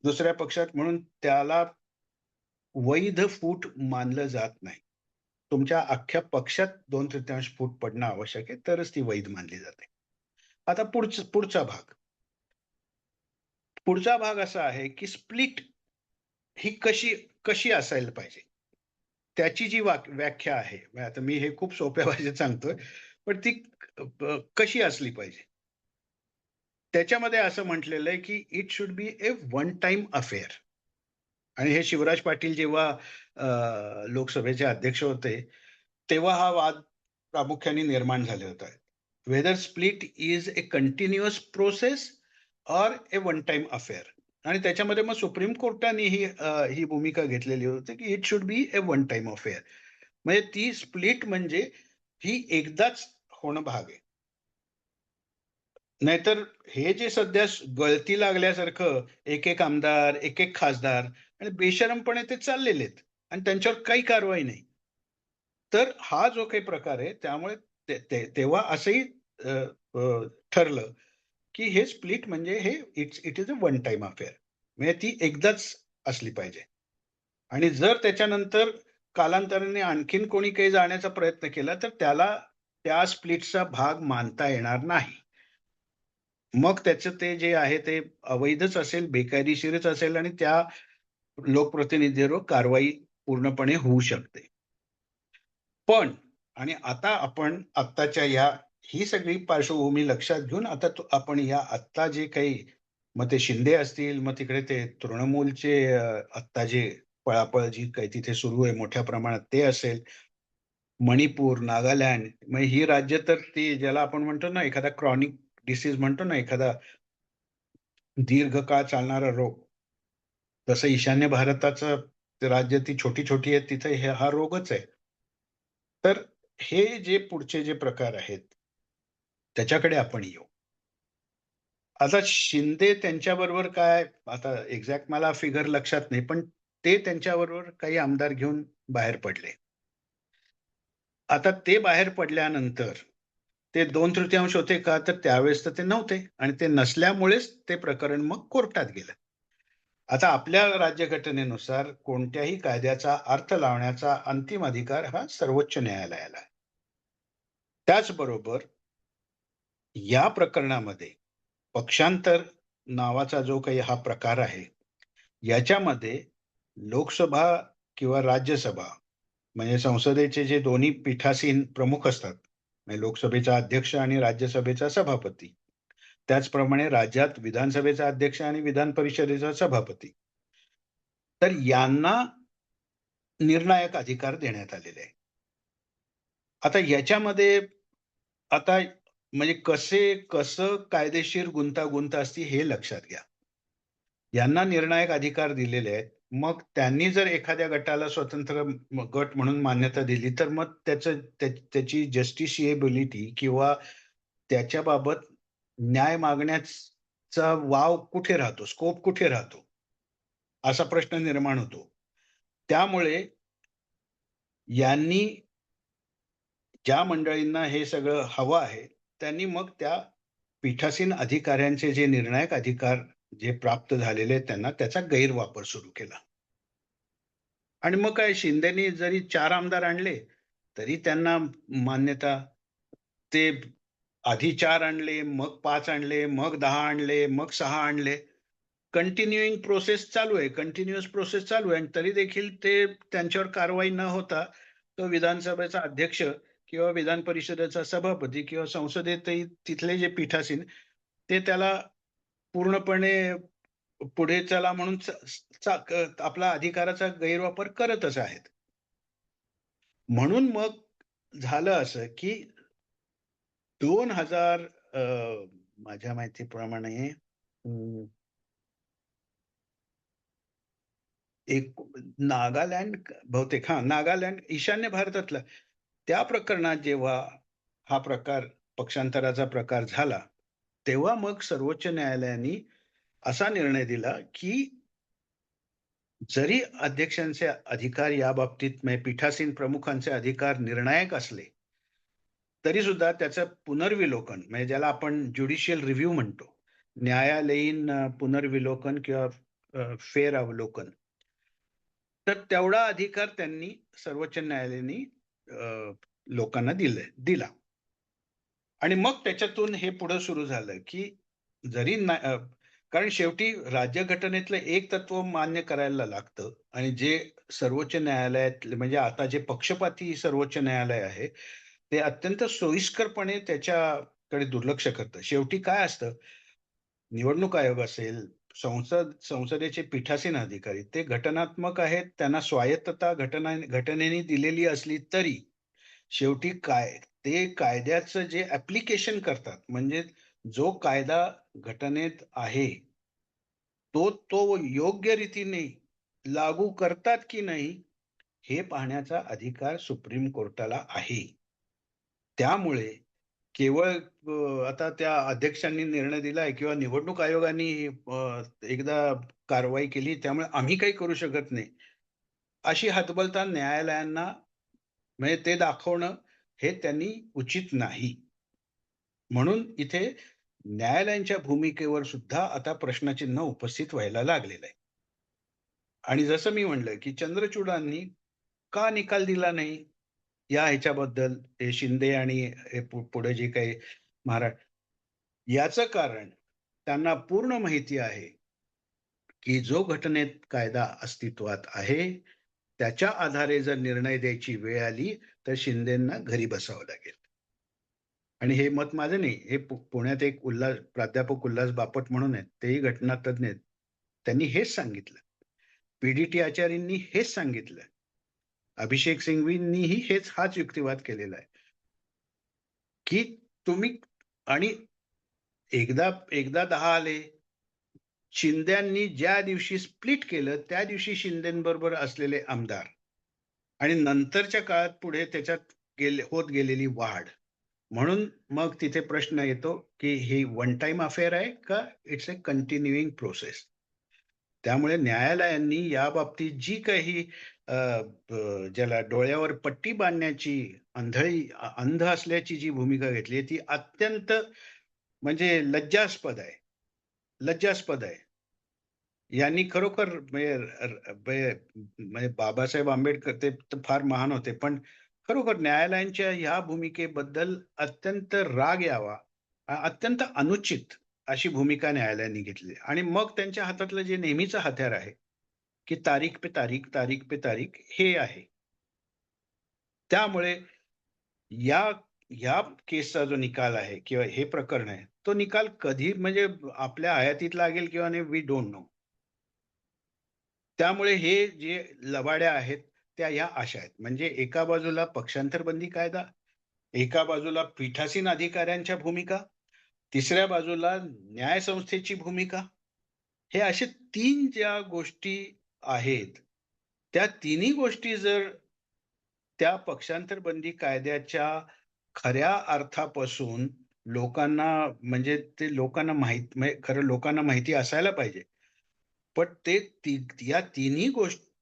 दुसऱ्या पक्षात म्हणून त्याला वैध फूट मानलं जात नाही. तुमच्या अख्ख्या पक्षात 2/3 फूट पडणं आवश्यक आहे तरच ती वैध मानली जाते. आता पुढचा भाग असा आहे की स्प्लिट ही कशी असायला पाहिजे त्याची जी व्याख्या आहे, म्हणजे आता मी हे खूप सोप्या भाषेत सांगतोय, पण ती कशी असली पाहिजे. त्याच्यामध्ये असं म्हटलेलं आहे की it should be A one time affair. आणि हे शिवराज पाटील जेव्हा लोकसभेचे अध्यक्ष होते, तेव्हा हा वाद प्रामुख्याने निर्माण झाले होता. Whether split is a continuous process or a one time affair. आणि त्याच्यामध्ये मग सुप्रीम कोर्टाने ही भूमिका घेतलेली होती की it should be A one time affair. म्हणजे ती स्प्लिट म्हणजे ही एकदाच होणं भाग आहे. नाहीतर हे जे सध्या गळती लागल्यासारखं एक एक आमदार, एक एक खासदार आणि बेशरमपणे ते चाललेले आहेत आणि त्यांच्यावर काही कारवाई नाही. तर हा जो काही प्रकार आहे त्यामुळे तेव्हा असंही अ, अ, ठरलं की हे स्प्लिट म्हणजे हे it is a one time affair. म्हणजे ती एकदाच असली पाहिजे. आणि जर त्याच्यानंतर कालांतराने आणखीन कोणी काही जाण्याचा प्रयत्न केला तर त्याला त्या स्प्लिटचा भाग मानता येणार नाही. मग त्याचं ते जे आहे ते अवैधच असेल, बेकायदेशीरच असेल आणि त्या लोकप्रतिनिधीवर कारवाई पूर्णपणे होऊ शकते. पण आणि आता आपण आत्ताच्या ही सगळी पार्श्वभूमी लक्षात घेऊन आता आपण आत्ता जे काही मग ते शिंदे असतील, मग तिकडे ते तृणमूलचे आत्ता जे पळापळ जी काही तिथे सुरू आहे मोठ्या प्रमाणात ते असेल, मणिपूर, नागालँड, मग ही राज्य तर ती ज्याला आपण म्हणतो ना एखादा क्रॉनिक डिसीज म्हणतो ना, एखादा दीर्घकाळ चालणारा रोग, तसं ईशान्य भारताचं राज्य ती छोटी-छोटी आहेत तिथे हा रोगच आहे. तर हे जे पुढचे जे प्रकार आहेत, त्याच्याकडे आपण येऊ. आता शिंदे त्यांच्याबरोबर काय, आता एक्झॅक्ट मला फिगर लक्षात नाही, पण ते त्यांच्याबरोबर काही आमदार घेऊन बाहेर पडले. आता ते बाहेर पडल्यानंतर ते 2/3 होते का? तर त्यावेळेस तर ते नव्हते आणि ते नसल्यामुळेच ते प्रकरण मग कोर्टात गेलं. आता आपल्या राज्यघटनेनुसार कोणत्याही कायद्याचा अर्थ लावण्याचा अंतिम अधिकार हा सर्वोच्च न्यायालयाला आहे. त्याचबरोबर या प्रकरणामध्ये पक्षांतर नावाचा जो काही हा प्रकार आहे, याच्यामध्ये लोकसभा किंवा राज्यसभा म्हणजे संसदेचे जे दोन्ही पीठासीन प्रमुख असतात, म्हणजे लोकसभेचा अध्यक्ष आणि राज्यसभेचा सभापती, त्याचप्रमाणे राज्यात विधानसभेचा अध्यक्ष आणि विधान परिषदेचा सभापती, तर यांना निर्णायक अधिकार देण्यात आलेले आहे. आता याच्यामध्ये आता म्हणजे कसं कायदेशीर गुंतागुंत असते हे लक्षात घ्या. यांना निर्णायक अधिकार दिलेले आहेत. मग त्यांनी जर एखाद्या गटाला स्वतंत्र गट म्हणून मान्यता दिली तर मग त्याची जस्टिशिएबिलिटी किंवा त्याच्याबाबत न्याय मागण्याचा वाव कुठे राहतो, स्कोप कुठे राहतो, असा प्रश्न निर्माण होतो. त्यामुळे यांनी ज्या मंडळींना हे सगळं हवं आहे, त्यांनी मग त्या पीठासीन अधिकाऱ्यांचे जे निर्णायक अधिकार जे प्राप्त झालेले आहेत त्यांना त्याचा गैरवापर सुरू केला. आणि मग काय शिंदेनी जरी 4 आमदार आणले, तरी त्यांना मान्यता. ते आधी 4 आणले, मग 5 आणले, मग 10 आणले, मग 6 आणले. कंटिन्यूइंग प्रोसेस चालू आहे, कंटिन्युअस प्रोसेस चालू आहे आणि तरी देखील ते त्यांच्यावर कारवाई न होता तो विधानसभेचा अध्यक्ष किंवा विधान परिषदेचा सभापती किंवा संसदेतही तिथले जे पीठासीन ते त्याला पूर्णपणे पुढे चला म्हणून आपला अधिकाराचा गैरवापर करतच आहेत. म्हणून मग झालं असं की 2000 माझ्या माहितीप्रमाणे एक नागालँड बहुतेक नागालँड ईशान्य भारतातलं त्या प्रकरणात जेव्हा हा प्रकार पक्षांतराचा प्रकार झाला, तेव्हा मग सर्वोच्च न्यायालयाने असा निर्णय दिला की जरी अध्यक्षांचे अधिकार या बाबतीत म्हणजे पीठासीन प्रमुखांचे अधिकार निर्णायक असले, तरी सुद्धा त्याचं पुनर्विलोकन म्हणजे ज्याला आपण ज्युडिशियल रिव्ह्यू म्हणतो, न्यायालयीन पुनर्विलोकन किंवा फेर अवलोकन, तर तेवढा अधिकार त्यांनी सर्वोच्च न्यायालयाने लोकांना दिला. आणि मग त्याच्यातून हे पुढे सुरू झालं की जरी कारण शेवटी राज्यघटनेतलं एक तत्व मान्य करायला लागतं आणि जे सर्वोच्च न्यायालयात म्हणजे आता जे पक्षपाती सर्वोच्च न्यायालय आहे ते अत्यंत सोयीस्करपणे त्याच्याकडे दुर्लक्ष करतं. शेवटी काय असतं, निवडणूक आयोग असेल, संसदेचे पीठासीन अधिकारी ते घटनात्मक आहेत, त्यांना स्वायत्तता घटनेने दिलेली असली तरी शेवटी काय ते कायद्याचं जे ऍप्लिकेशन करतात, म्हणजे जो कायदा घटनेत आहे तो योग्य रीतीने लागू करतात की नाही हे पाहण्याचा अधिकार सुप्रीम कोर्टाला आहे. त्यामुळे केवळ आता त्या अध्यक्षांनी निर्णय दिलाय किंवा निवडणूक आयोगाने एकदा कारवाई केली त्यामुळे आम्ही काही करू शकत नाही, अशी हतबलता न्यायालयांना म्हणजे ते दाखवणं हे त्यांनी उचित नाही. म्हणून इथे न्यायालयांच्या भूमिकेवर सुद्धा आता प्रश्नचिन्ह उपस्थित व्हायला लागलेलं आहे. आणि जसं मी म्हणलं की चंद्रचूडांनी का निकाल दिला नाही या ह्याच्याबद्दल, हे शिंदे आणि हे पुढे जे काही महाराज, याचं कारण त्यांना पूर्ण माहिती आहे की जो घटनेत कायदा अस्तित्वात आहे त्याच्या आधारे जर निर्णय द्यायची वेळ आली तर शिंदेंना घरी बसावं लागेल. आणि हे मत माझं नाही, हे पुण्यात एक प्राध्यापक उल्हास बापट म्हणून आहेत, तेही घटनातज्ञ आहेत, त्यांनी हेच सांगितलं. पीडीटी आचार्यांनी हेच सांगितलं. अभिषेक सिंघवींनीही हाच युक्तिवाद केलेला आहे की तुम्ही, आणि एकदा एकदा 10 आले. शिंद्यांनी ज्या दिवशी स्प्लिट केलं त्या दिवशी शिंदेबरोबर असलेले आमदार आणि नंतरच्या काळात पुढे त्याच्यात होत गेलेली वाढ, म्हणून मग तिथे प्रश्न येतो की ही वन टाइम अफेअर आहे का इट्स अ कंटिन्युइंग प्रोसेस. त्यामुळे न्यायालयांनी या बाबतीत जी काही ज्याला डोळ्यावर पट्टी बांधण्याची अंध असल्याची जी भूमिका घेतली ती अत्यंत म्हणजे लज्जास्पद आहे. यांनी खरोखर म्हणजे बाबासाहेब आंबेडकर ते फार महान होते, पण खरोखर न्यायालयांच्या ह्या भूमिकेबद्दल अत्यंत राग यावा, अत्यंत अनुचित अशी भूमिका न्यायालयांनी घेतली. आणि मग त्यांच्या हातातलं जे नेहमीचं हत्यार आहे की तारीख पे तारीख, तारीख पे तारीख हे आहे. त्यामुळे या या केसचा जो निकाल आहे किंवा हे प्रकरण आहे तो निकाल कधी म्हणजे आपल्या हयातीत लागेल किंवा नाही, वी डोंट नो. त्यामुळे हे जे लवाड्या आहेत त्या या अशा आहेत, म्हणजे एका बाजूला पक्षांतर बंदी कायदा, एका बाजूला पीठासीन अधिकाऱ्यांच्या भूमिका, तिसऱ्या बाजूला न्यायसंस्थेची भूमिका, हे असे 3 ज्या गोष्टी आहेत त्या तिन्ही गोष्टी जर त्या पक्षांतर बंदी कायद्याच्या खऱ्या अर्थापासून लोकांना म्हणजे ते लोकांना म्हणजे खरं लोकांना माहिती असायला पाहिजे, पण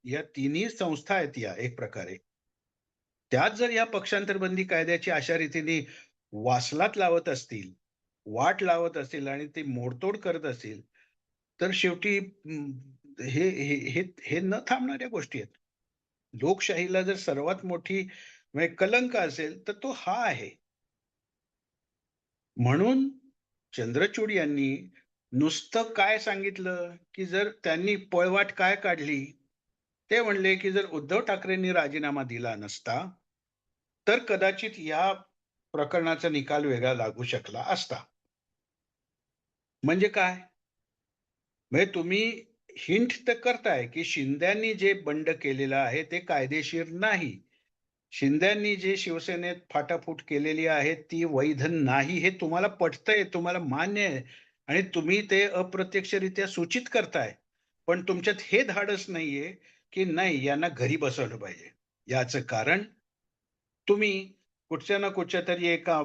या तिन्ही संस्था आहेत या एक प्रकारे, त्यात जर या पक्षांतर बंदी कायद्याची अशा रीतीने वासलात लावत असतील, वाट लावत असतील आणि ते मोडतोड करत असतील तर शेवटी हे हे हे हे न थांबणाऱ्या गोष्टी आहेत. लोकशाहीला जर सर्वात मोठी म्हणजे कलंक असेल तर तो हा आहे. म्हणून चंद्रचूड यांनी नुसतं काय सांगितलं की जर त्यांनी पळवाट काय काढली, ते म्हणले की जर उद्धव ठाकरेंनी राजीनामा दिला नसता तर कदाचित या प्रकरणाचा निकाल वेगळा लागू शकला असता. म्हणजे काय, म्हणजे तुम्ही हिंट तर करताय की शिंद्यांनी जे बंड केलेलं आहे ते कायदेशीर नाही, शिंद्यांनी जे शिवसेनेत फाटाफूट केलेली आहे ती वैध नाही, हे तुम्हाला पटतंय, तुम्हाला मान्य आहे आणि तुम्ही ते अप्रत्यक्षरित्या सूचित करताय, पण तुमच्यात हे धाडस नाहीये की नाही यांना घरी बसवलं पाहिजे. याचं कारण तुम्ही कुठच्या ना कुठच्या तरी एका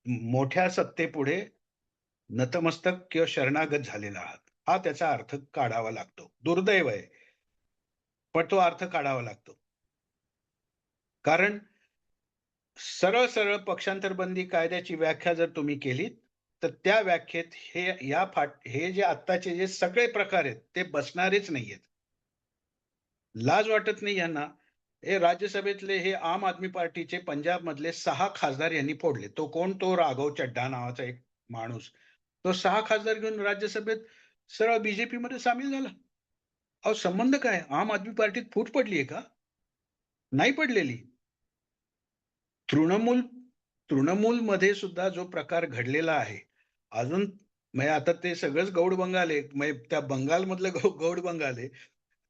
मोठ्या सत्तेपुढे नतमस्तक किंवा शरणागत झालेला आहात, हा त्याचा अर्थ काढावा लागतो. दुर्दैव आहे पण तो अर्थ काढावा लागतो. कारण सरळ सरळ पक्षांतर बंदी कायद्याची व्याख्या जर तुम्ही केली तर त्या व्याख्येत हे जे आत्ताचे जे सगळे प्रकार आहेत ते बसणारेच नाहीयेत. लाज वाटत नाही यांना? हे राज्यसभेतले हे आम आदमी पार्टीचे पंजाब मधले 6 खासदार यांनी फोडले. तो कोण, तो राघव चड्ढा नावाचा एक माणूस, तो 6 खासदार घेऊन राज्यसभेत सरळ बीजेपी मध्ये सामील झाला. अहो संबंध काय? आम आदमी पार्टीत फूट पडली आहे का? नाही पडलेली. तृणमूल तृणमूलमध्ये सुद्धा जो प्रकार घडलेला आहे, अजून म्हणजे आता ते सगळंच गौड बंगाल आहे. म्हणजे त्या बंगालमधलं गौड बंगाल आहे.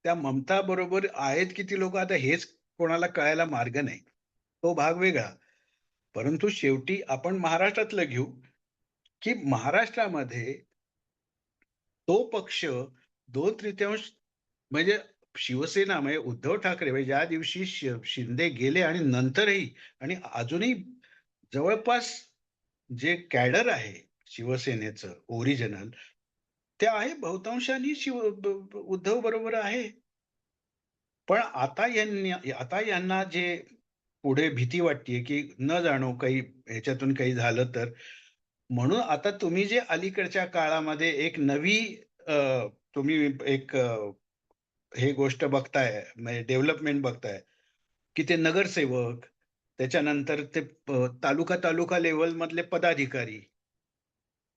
त्या ममता बरोबर आहेत किती लोक आता हेच कोणाला कळायला मार्ग नाही. तो भाग वेगळा. परंतु शेवटी आपण महाराष्ट्रातलं घेऊ, की महाराष्ट्रामध्ये तो पक्ष 2/3 म्हणजे शिवसेना म्हणजे उद्धव ठाकरे म्हणजे ज्या दिवशी शिंदे गेले आणि नंतरही आणि अजूनही जवळपास जे कॅडर आहे शिवसेनेचं ओरिजिनल ते आहे बहुतांशाने उद्धव बरोबर आहे. पण आता यांना जे पुढे भीती वाटतेय की न जाणो काही ह्याच्यातून काही झालं तर, म्हणून आता तुम्ही जे अलीकडच्या काळामध्ये एक नवी अ, तुम्ही एक हे गोष्ट बघताय म्हणजे डेव्हलपमेंट बघताय की ते नगरसेवक त्याच्यानंतर ते तालुका तालुका लेवल मधले पदाधिकारी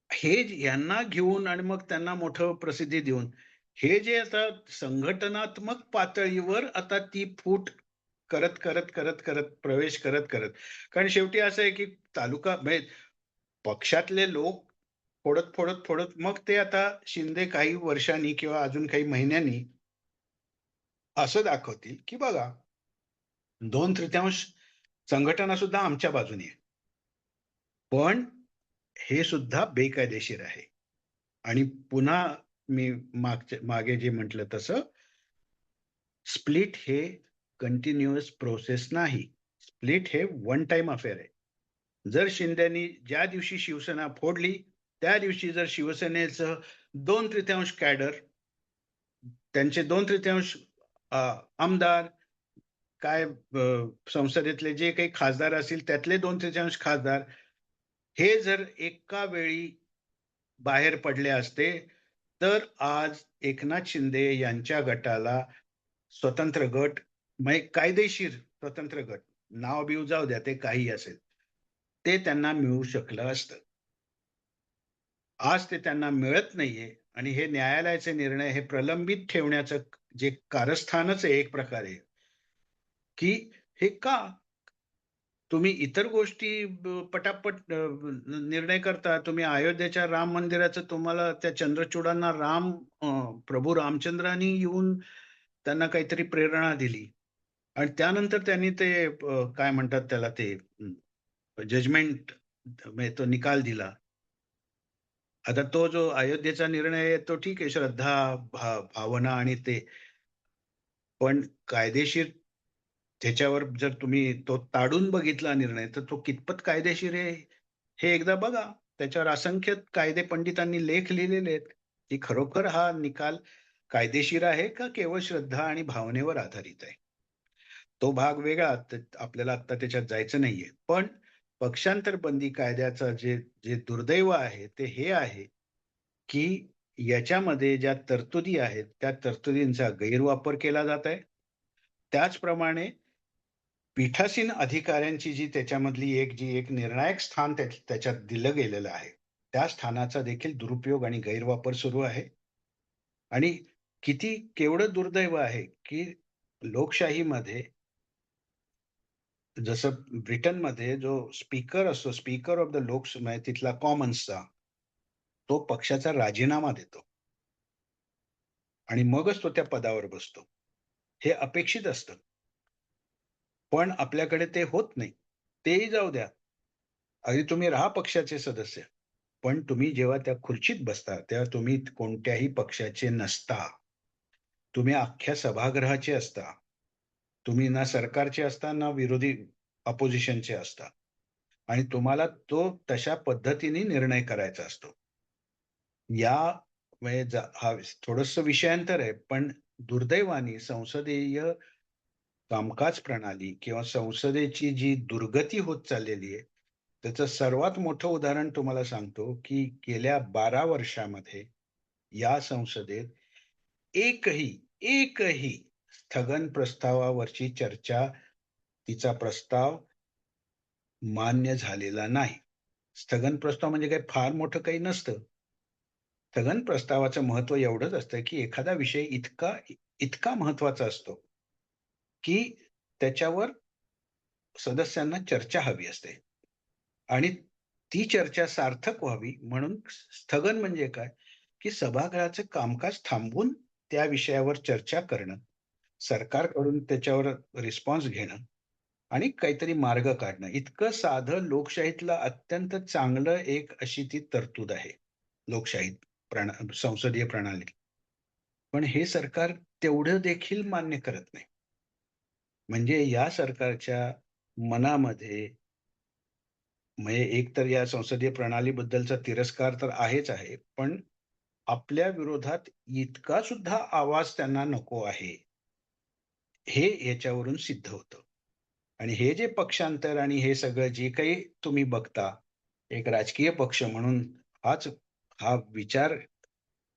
हे यांना घेऊन आणि मग त्यांना मोठं प्रसिद्धी देऊन हे जे आता संघटनात्मक पातळीवर आता ती फूट करत करत करत करत प्रवेश करत करत कारण शेवटी असं आहे की तालुका म्हणजे पक्षातले लोक फोडत फोडत फोडत मग ते आता शिंदे काही वर्षांनी किंवा अजून काही महिन्यांनी असं दाखवतील की बघा 2/3 संघटना सुद्धा आमच्या बाजूने आहे. पण हे सुद्धा बेकायदेशीर आहे. आणि पुन्हा मी मागे जे म्हटलं तसं स्प्लिट हे कंटिन्युअस प्रोसेस नाही. स्प्लिट हे वन टाइम अफेअर आहे. जर शिंदेनी ज्या दिवशी शिवसेना फोडली त्या दिवशी जर शिवसेनेचं 2/3 कॅडर त्यांचे 2/3 आमदार काय संसदेतले जे काही खासदार असतील त्यातले 2/3 खासदार हे जर एका वेळी बाहेर पडले असते तर आज एकनाथ शिंदे यांच्या गटाला स्वतंत्र गट म्हणजे कायदेशीर स्वतंत्र गट नाव बिव जाऊ द्या ते काही असेल ते त्यांना मिळू शकलं असतं. आज ते त्यांना मिळत नाहीये आणि हे न्यायालयाचे निर्णय हे प्रलंबित ठेवण्याचं जे कारस्थानच आहे एक प्रकारे की हे का तुम्ही इतर गोष्टी पटापट निर्णय करता. तुम्ही अयोध्येच्या राम मंदिराचं तुम्हाला त्या चंद्रचूडांना प्रभू रामचंद्रांनी येऊन त्यांना काहीतरी प्रेरणा दिली आणि त्यानंतर त्यांनी ते काय म्हणतात त्याला ते जजमेंट तो निकाल दिला. आता तो जो अयोध्येचा निर्णय आहे तो ठीक आहे श्रद्धा भावना आणि ते पण कायदेशीर त्याच्यावर जर तुम्ही तो ताडून बघितला निर्णय तर तो कितपत कायदेशीर आहे हे एकदा बघा. त्याच्यावर असंख्य कायदे पंडितांनी लेख लिहिलेले आहेत की खरोखर हा निकाल कायदेशीर आहे का केवळ श्रद्धा आणि भावनेवर आधारित आहे. तो भाग वेगळा आपल्याला आता त्याच्यात जायचं नाहीये. पण पक्षांतर बंदी कायद्याचं जे जे दुर्दैव आहे ते हे आहे की याच्यामध्ये ज्या तरतुदी आहेत त्या तरतुदींचा गैरवापर केला जात आहे. त्याचप्रमाणे पीठासीन अधिकाऱ्यांची जी त्याच्यामधली एक निर्णायक स्थान त्याच्यात दिलं गेलेलं आहे त्या स्थानाचा देखील दुरुपयोग आणि गैरवापर सुरू आहे. आणि किती केवढं दुर्दैव आहे की लोकशाहीमध्ये जसं ब्रिटनमध्ये जो स्पीकर असतो स्पीकर ऑफ द लोकसभा तिथला कॉमन्सचा तो पक्षाचा राजीनामा देतो आणि मगच तो त्या पदावर बसतो. हे अपेक्षित असतं. पण आपल्याकडे ते होत नाही. तेही जाऊ द्या. अगदी तुम्ही राहा पक्षाचे सदस्य. पण तुम्ही जेव्हा त्या खुर्चीत बसता तेव्हा तुम्ही कोणत्याही पक्षाचे नसता. तुम्ही अख्ख्या सभागृहाचे असता. तुम्ही ना सरकारचे असता ना विरोधी अपोजिशनचे असता आणि तुम्हाला तो तशा पद्धतीने निर्णय करायचा असतो. या म्हणजे हा थोडस विषयांतर आहे पण दुर्दैवाने संसदीय कामकाज प्रणाली किंवा संसदेची जी दुर्गती होत चाललेली आहे त्याचं सर्वात मोठं उदाहरण तुम्हाला सांगतो की गेल्या 12 वर्षामध्ये या संसदेत एकही एकही स्थगन प्रस्तावावरची चर्चा तिचा प्रस्ताव मान्य झालेला नाही. स्थगन प्रस्ताव म्हणजे काही फार मोठं काही नसतं. स्थगन प्रस्तावाचं महत्व एवढंच असतं की एखादा विषय इतका इतका महत्वाचा असतो की त्याच्यावर सदस्यांना चर्चा हवी असते आणि ती चर्चा सार्थक व्हावी म्हणून स्थगन म्हणजे काय, की सभागृहाचं कामकाज थांबवून त्या विषयावर चर्चा करणं, सरकारकडून त्याच्यावर रिस्पॉन्स घेणं आणि काहीतरी मार्ग काढणं. इतकं साधं लोकशाहीतलं अत्यंत चांगलं एक अशी ती तरतूद आहे लोकशाहीत, संसदीय प्रणाली. पण हे सरकार तेवढं देखील मान्य करत नाही. म्हणजे या सरकारच्या मनामध्ये म्हणजे एक तर या संसदीय प्रणालीबद्दलचा तिरस्कार तर आहेच आहे, पण आपल्या विरोधात इतका सुद्धा आवाज त्यांना नको आहे, हे याच्यावरून सिद्ध होतं. आणि हे जे पक्षांतर आणि हे सगळं जे काही तुम्ही बघता, एक राजकीय पक्ष म्हणून हा विचार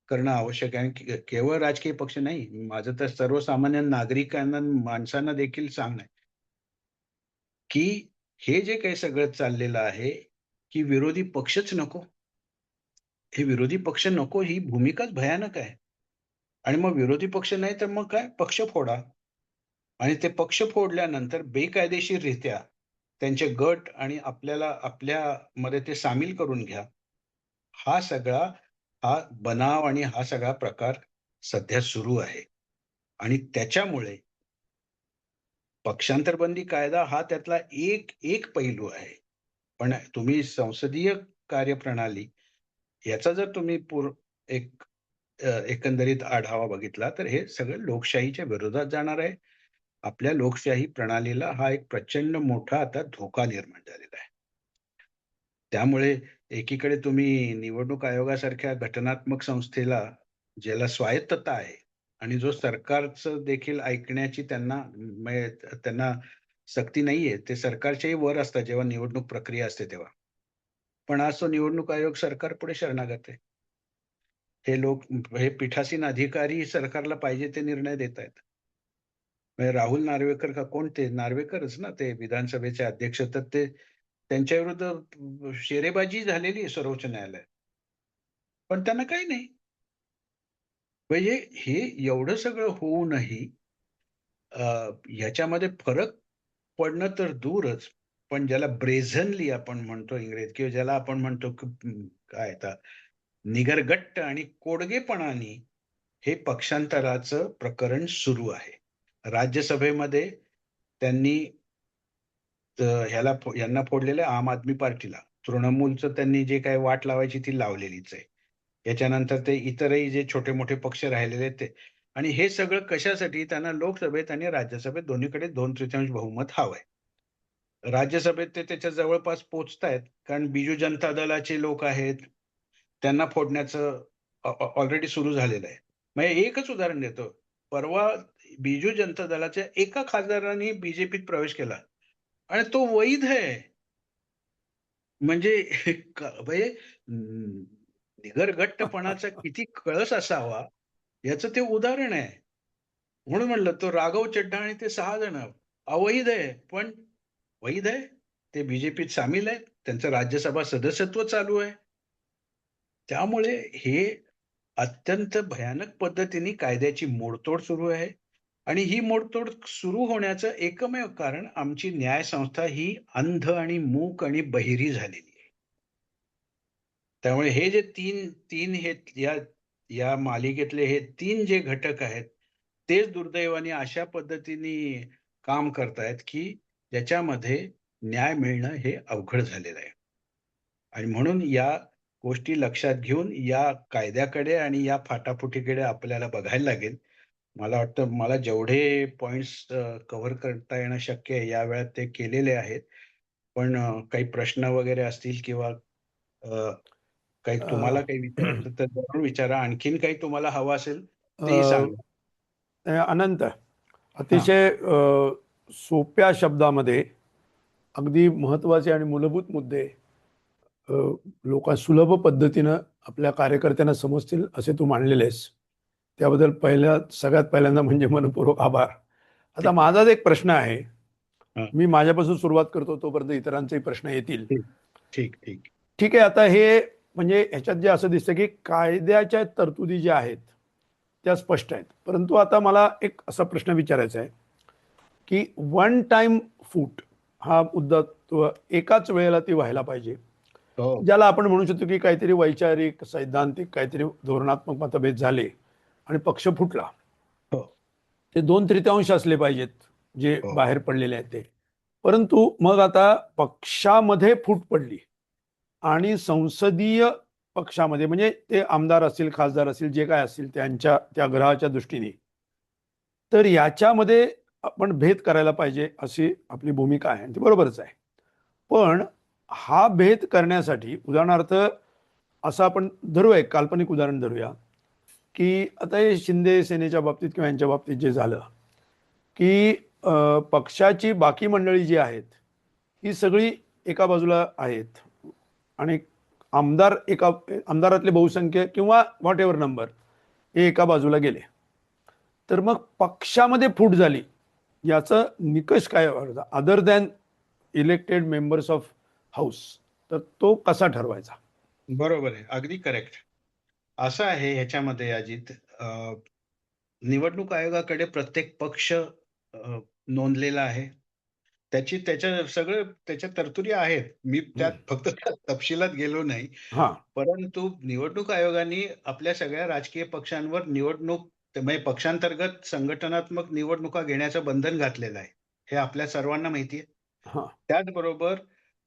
करणं आवश्यक आहे. केवळ राजकीय पक्ष नाही, माझं तर सर्वसामान्य नागरिकांना, माणसांना देखील सांगणं आहे, की हे जे काही सगळं चाललेलं आहे, की विरोधी पक्षच नको. हे विरोधी पक्ष नको ही भूमिकाच भयानक आहे. आणि मग विरोधी पक्ष नाही तर मग काय, पक्ष फोडा. आणि ते पक्ष फोडल्यानंतर बेकायदेशीररित्या त्यांचे गट आणि आपल्यामध्ये ते सामील करून घ्या. हा सगळा हा बनाव आणि हा सगळा प्रकार सध्या सुरू आहे. आणि त्याच्यामुळे पक्षांतरबंदी कायदा हा त्यातला एक पैलू आहे. पण तुम्ही संसदीय कार्यप्रणाली याचा जर तुम्ही एक एकंदरीत आढावा बघितला तर हे सगळं लोकशाहीच्या विरोधात जाणार आहे. आपल्या लोकशाही प्रणालीला हा एक प्रचंड मोठा आता धोका निर्माण झालेला आहे. त्यामुळे एकीकडे तुम्ही निवडणूक आयोगासारख्या घटनात्मक संस्थेला, ज्याला स्वायत्तता आहे आणि जो सरकारचं देखील ऐकण्याची त्यांना सक्ती नाहीये, ते सरकारच्याही वर असतात जेव्हा निवडणूक प्रक्रिया असते तेव्हा. पण आज तो निवडणूक आयोग सरकार पुढे शरणागत आहे. हे पीठासीन अधिकारी सरकारला पाहिजे ते निर्णय देत आहेत. म्हणजे राहुल नार्वेकर का कोण, ते नार्वेकरच ना, ते विधानसभेचे अध्यक्ष, तर ते त्यांच्या विरुद्ध शेरेबाजी झालेली आहे सर्वोच्च न्यायालयात. पण त्यांना काही नाही. म्हणजे हे एवढं सगळं होऊनही ह्याच्यामध्ये फरक पडणं तर दूरच, पण ज्याला ब्रेझनली आपण म्हणतो इंग्रजीत, किंवा ज्याला आपण म्हणतो काय आता निगरगट्ट आणि कोडगेपणाने हे पक्षांतराचं प्रकरण सुरू आहे. राज्यसभेमध्ये त्यांनी यांना फोडलेलं आम आदमी पार्टीला, तृणमूलचं त्यांनी जे काही वाट लावायची ती लावलेलीच आहे. याच्यानंतर ते इतरही जे छोटे मोठे पक्ष राहिलेले ते, आणि हे सगळं कशासाठी, त्यांना लोकसभेत आणि राज्यसभेत दोन्हीकडे 2/3 बहुमत हवंय. राज्यसभेत ते त्याच्या जवळपास पोहोचतायत, कारण बिजू जनता दलाचे लोक आहेत, त्यांना फोडण्याचं ऑलरेडी सुरू झालेलं आहे. म्हणजे एकच उदाहरण देतो. परवा बिजू जनता दलाच्या एका खासदारांनी बीजेपीत प्रवेश केला आणि तो वैध आहे. म्हणजे म्हणजे निगरगट्टपणाचा किती कळस असावा याचं ते उदाहरण आहे. म्हणून म्हणलं, तो राघव चड्ढा आणि ते 6 जण अवैध आहे, पण वैध आहे. ते बीजेपीत सामील आहेत, त्यांचं राज्यसभा सदस्यत्व चालू आहे. त्यामुळे हे अत्यंत भयानक पद्धतीने कायद्याची मोडतोड सुरू आहे. आणि ही मोडतोड सुरू होण्याचं एकमेव कारण आमची न्यायसंस्था ही अंध आणि मूक आणि बहिरी झालेली आहे. त्यामुळे हे जे तीन तीन हे या मालिकेतले हे 3 जे घटक आहेत, तेच दुर्दैवाने अशा पद्धतीने काम करतायत की ज्याच्यामध्ये न्याय मिळणं हे अवघड झालेलं आहे. आणि म्हणून या गोष्टी लक्षात घेऊन या कायद्याकडे आणि या फाटाफुटीकडे आपल्याला बघायला लागेल. मला वाटतं मला जेवढे पॉइंट्स कव्हर करता येणं शक्य आहे या वेळात ते केलेले आहेत. पण काही प्रश्न वगैरे असतील किंवा काही तुम्हाला काही विचारायचं तर जरूर विचारा. आणखीन काही तुम्हाला हवं असेल तेही सांगा. अनंत, हा. अतिशय सोप्या शब्दामध्ये अगदी महत्वाचे आणि मूलभूत मुद्दे लोक सुलभ पद्धतीनं आपल्या कार्यकर्त्यांना समजतील असे तू मांडलेले आहेस. त्याबद्दल सगळ्यात पहिल्यांदा म्हणजे मनपूर्वक आभार. आता माझाच एक प्रश्न आहे. हा. मी माझ्यापासून सुरुवात करतो, तोपर्यंत इतरांचे प्रश्न येतील. ठीक ठीक ठीक. ठीक आहे. आता हे म्हणजे ह्याच्यात जे असं दिसतं की कायद्याच्या तरतुदी ज्या आहेत त्या स्पष्ट आहेत, परंतु आता मला एक असा प्रश्न विचारायचा आहे की वन टाइम फूट हा मुद्दा एकाच वेळेला ती व्हायला पाहिजे, हो ज्याला आपण म्हणू शकतो की काहीतरी वैचारिक सैद्धांतिक काहीतरी धोरणात्मक मतभेद झाले आणि पक्ष फुटला, हो ते 2/3 असले पाहिजेत जे हो बाहेर पडलेले आहेत ते. परंतु मग आता पक्षामध्ये फूट पडली आणि संसदीय पक्षामध्ये म्हणजे ते आमदार असतील खासदार असतील जे काय असतील त्यांच्या त्या ग्रहाच्या दृष्टीने, तर याच्यामध्ये आपण भेद करायला पाहिजे अशी आपली भूमिका आहे आणि ती बरोबरच आहे. पण हा भेद करण्यासाठी उदाहरणार्थ असं आपण धरूया, एक काल्पनिक उदाहरण धरूया की आता हे शिंदे सेनेच्या बाबतीत किंवा यांच्या बाबतीत जे झालं की पक्षाची बाकी मंडळी जी आहेत ही सगळी एका बाजूला आहेत आणि आमदारातले बहुसंख्य किंवा व्हॉट एव्हर नंबर हे एका बाजूला गेले, तर मग पक्षामध्ये फूट झाली याचा निकष काय other than elected members of house, तर तो कसा ठरवायचा? बरोबर आहे, अगदी करेक्ट. असं आहे ह्याच्यामध्ये अजित, निवडणूक आयोगाकडे प्रत्येक पक्ष नोंदलेला आहे. त्याच्या तरतुदी आहेत. मी त्यात फक्त त्या तपशिलात गेलो नाही. हा परंतु निवडणूक आयोगाने आपल्या सगळ्या राजकीय पक्षांवर म्हणजे पक्षांतर्गत संघटनात्मक निवडणुका घेण्याचं बंधन घातलेलं आहे. हे आपल्या सर्वांना माहिती आहे. हा त्याचबरोबर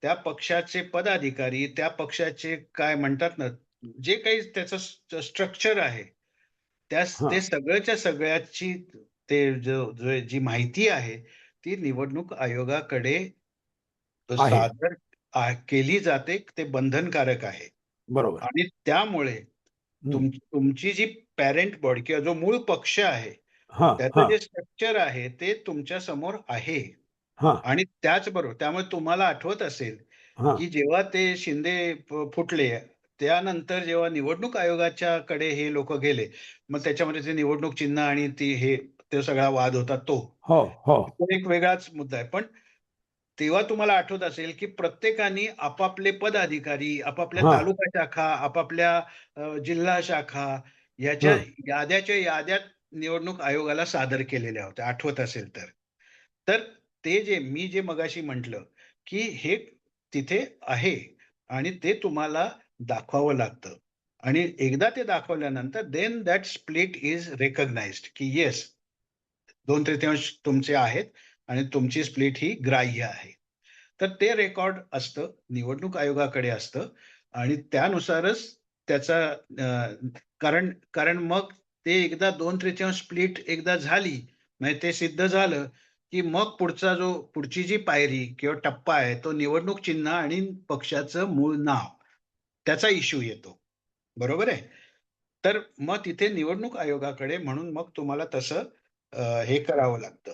त्या पक्षाचे पदाधिकारी, त्या पक्षाचे काय म्हणतात ना, जे काही त्याचं स्ट्रक्चर आहे, हा ते सगळ्याच्या सगळ्याची जी माहिती आहे, ती निवडणूक आयोगाकडे आहे, सादर केली जाते. ते बंधनकारक आहे. बरोबर. आणि त्यामुळे हम्म. तुमची जी पॅरेंट बॉडी किंवा जो मूळ पक्ष आहे, हा त्याचं हा जे स्ट्रक्चर आहे ते तुमच्या समोर आहे. हा आणि त्याचबरोबर त्यामुळे तुम्हाला आठवत असेल हा की जेव्हा ते शिंदे फुटले, त्यानंतर जेव्हा निवडणूक आयोगाच्या कडे हे लोक गेले, मग त्याच्यामध्ये ते निवडणूक चिन्ह आणि ते सगळा वाद होता हो हो तो एक वेगळाच मुद्दा आहे. पण तेव्हा तुम्हाला आठवत असेल की प्रत्येकाने आपापले पदाधिकारी, आपापल्या हा तालुका शाखा, आपापल्या जिल्हा शाखा हा याच्या याद्या निवडणूक आयोगाला सादर केलेल्या होत्या, आठवत असेल तर. तर मी जे मगाशी म्हटलं की हे तिथे आहे आणि ते तुम्हाला दाखवावं लागतं. आणि एकदा ते दाखवल्यानंतर then that split is recognised की येस, 2/3 तुमचे आहेत आणि तुमची स्प्लिट ही ग्राह्य आहे. तर ते रेकॉर्ड असतं, निवडणूक आयोगाकडे असतं आणि त्यानुसारच त्याचा कारण कारण मग ते एकदा 2/3 स्प्लिट एकदा झाली, म्हणजे ते सिद्ध झालं, की मग पुढची जी पायरी किंवा टप्पा आहे तो निवडणूक चिन्ह आणि पक्षाचं मूळ नाव, त्याचा इश्यू येतो. बरोबर आहे. तर मग तिथे निवडणूक आयोगाकडे म्हणून मग तुम्हाला तसं हे करावं लागतं.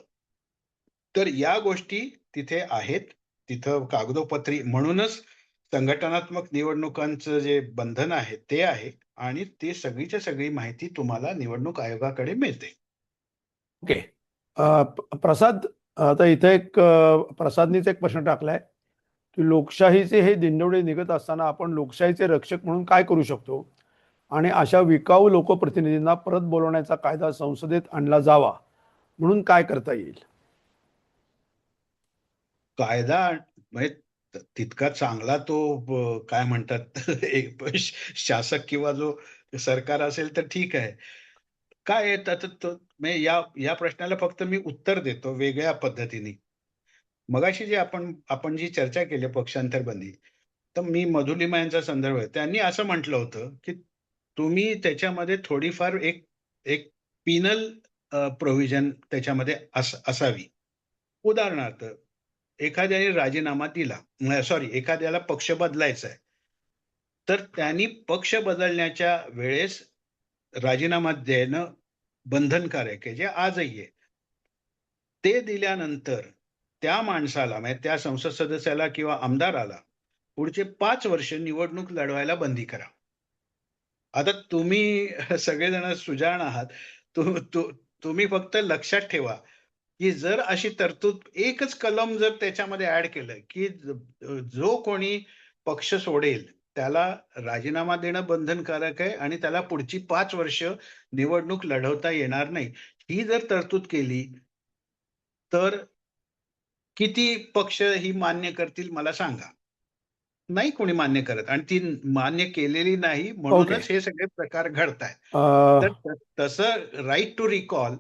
तर या गोष्टी तिथे आहेत. तिथं कागदोपत्री म्हणूनच संघटनात्मक निवडणुकांचं जे बंधन आहे ते आहे आणि ती सगळीच्या सगळी माहिती तुम्हाला निवडणूक आयोगाकडे मिळते. ओके. प्रसाद, आता इथे एक प्रसादनीच एक प्रश्न टाकलाय की लोकशाहीचे हे दिंडोडे निघत असताना आपण लोकशाहीचे रक्षक म्हणून काय करू शकतो आणि अशा विकाऊ लोकप्रतिनिधींना परत बोलवण्याचा कायदा संसदेत आणला जावा म्हणून काय करता येईल? कायदा म्हणजे तितका चांगला तो काय म्हणतात एक शासक किंवा जो सरकार असेल तर ठीक आहे. काय आहे म्हणजे या प्रश्नाला फक्त मी उत्तर देतो वेगळ्या पद्धतीने. मगाशी जे आपण जी चर्चा केली पक्षांतर बंदी, तर मी मधुलिमा यांचा संदर्भ आहे. त्यांनी असं म्हटलं होतं की तुम्ही त्याच्यामध्ये थोडीफार एक एक पिनल प्रोव्हिजन त्याच्यामध्ये असावी. उदाहरणार्थ, एखाद्याने राजीनामा दिला, सॉरी, एखाद्याला पक्ष बदलायचा आहे, तर त्यांनी पक्ष बदलण्याच्या वेळेस राजीनामा देणं बंधनकारक आहे, जे आजही आहे. ते दिल्यानंतर त्या माणसाला म्हणजे त्या संसद सदस्याला किंवा आमदाराला पुढचे 5 वर्ष निवडणूक लढवायला बंदी करा. आता तुम्ही सगळेजण सुजाण आहात. तु, तु, तुम्ही फक्त लक्षात ठेवा की जर अशी तरतूद एकच कलम जर त्याच्यामध्ये ऍड केलं की जो कोणी पक्ष सोडेल त्याला राजीनामा देणं बंधनकारक आहे आणि त्याला पुढची 5 वर्ष निवडणूक लढवता येणार नाही. ही जर तरतूद केली, तर किती पक्ष ही मान्य करतील मला सांगा? नाही कोणी मान्य करत आणि ती मान्य केलेली नाही ओके. म्हणूनच हे सगळे प्रकार घडतायत. अ, तर तसं राइट टू रिकॉल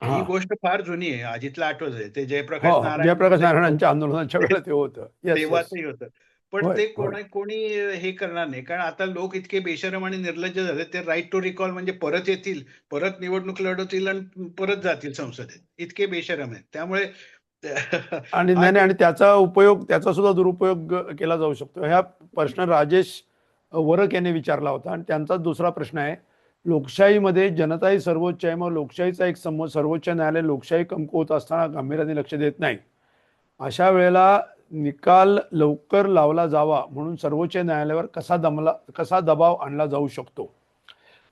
ही हां. गोष्ट फार जुनी आहे. अजितला आठवतंय. ते हो, जयप्रकाश हो. नारायण जयप्रकाश वगैरे नारायणांच्या आंदोलनाच्या वेळेला ते होतं. Yes, yes. तेव्हाचही होतं. पण होय, ते होय. कोणी हे करणार नाही. कारण आता लोक इतके बेशरम आणि निर्लज्ज झाले, ते राइट टू रिकॉल म्हणजे परत येतील, परत निवडणूक लढवतील आणि परत जातील संसदेत. इतके बेशरम आहेत. त्यामुळे आणि हा नाही, नाही आणि त्याचा उपयोग, त्याचा सुद्धा दुरुपयोग केला जाऊ शकतो. ह्या प्रश्न राजेश वरक यांनी विचारला होता आणि त्यांचाच दुसरा प्रश्न आहे. लोकशाहीमध्ये जनता ही सर्वोच्च आहे. मग लोकशाहीचा एक समज सर्वोच्च न्यायालय लोकशाही कमकुवत असताना गांभीर्याने लक्ष देत नाही. अशा वेळेला निकाल लवकर लावला जावा म्हणून सर्वोच्च न्यायालयावर कसा दबाव आणला जाऊ शकतो?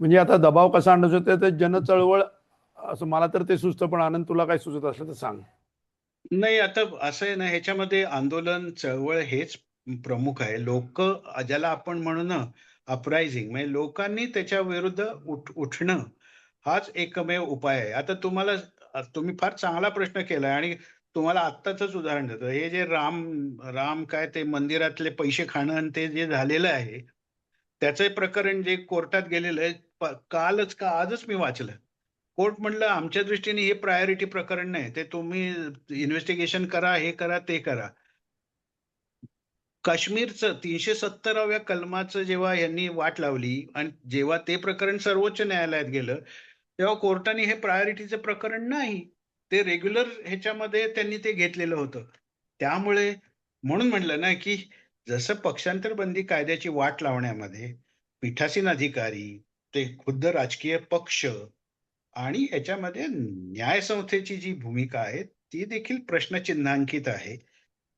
म्हणजे आता दबाव कसा आणला जातो तर जनचळवळ, असं मला तर ते सुचतं, पण आनंद तुला काय सुचत असलं तर सांग. नाही आता असं आहे ना, ह्याच्यामध्ये आंदोलन, चळवळ हेच प्रमुख आहे. ज्याला आपण म्हणू ना अपरायझिंग म्हणजे लोकांनी त्याच्या विरुद्ध उठणं हाच एकमेव उपाय आहे. आता तुम्ही फार चांगला प्रश्न केलाय आणि तुम्हाला आत्ताचंच उदाहरण देतो. हे जे राम राम काय ते मंदिरातले पैसे खाणं आणि ते जे झालेलं आहे, त्याचं प्रकरण जे कोर्टात गेलेलं आहे, कालच का आजच मी वाचलं. कोर्ट म्हणलं आमच्या दृष्टीने हे प्रायोरिटी प्रकरण नाही. ते तुम्ही इन्व्हेस्टिगेशन करा, हे करा, ते करा. काश्मीरचं 370व्या कलमाचं जेव्हा यांनी वाट लावली आणि जेव्हा ते प्रकरण सर्वोच्च न्यायालयात गेलं, तेव्हा कोर्टाने हे प्रायोरिटीचं प्रकरण नाही. ते रेग्युलर ह्याच्यामध्ये त्यांनी ते घेतलेलं होतं. त्यामुळे म्हणून म्हणलं ना, की जसं पक्षांतर बंदी कायद्याची वाट लावण्यामध्ये पीठासीन अधिकारी, ते खुद्द राजकीय पक्ष आणि ह्याच्यामध्ये न्यायसंस्थेची जी भूमिका आहे, ती देखील प्रश्नचिन्हांकित आहे.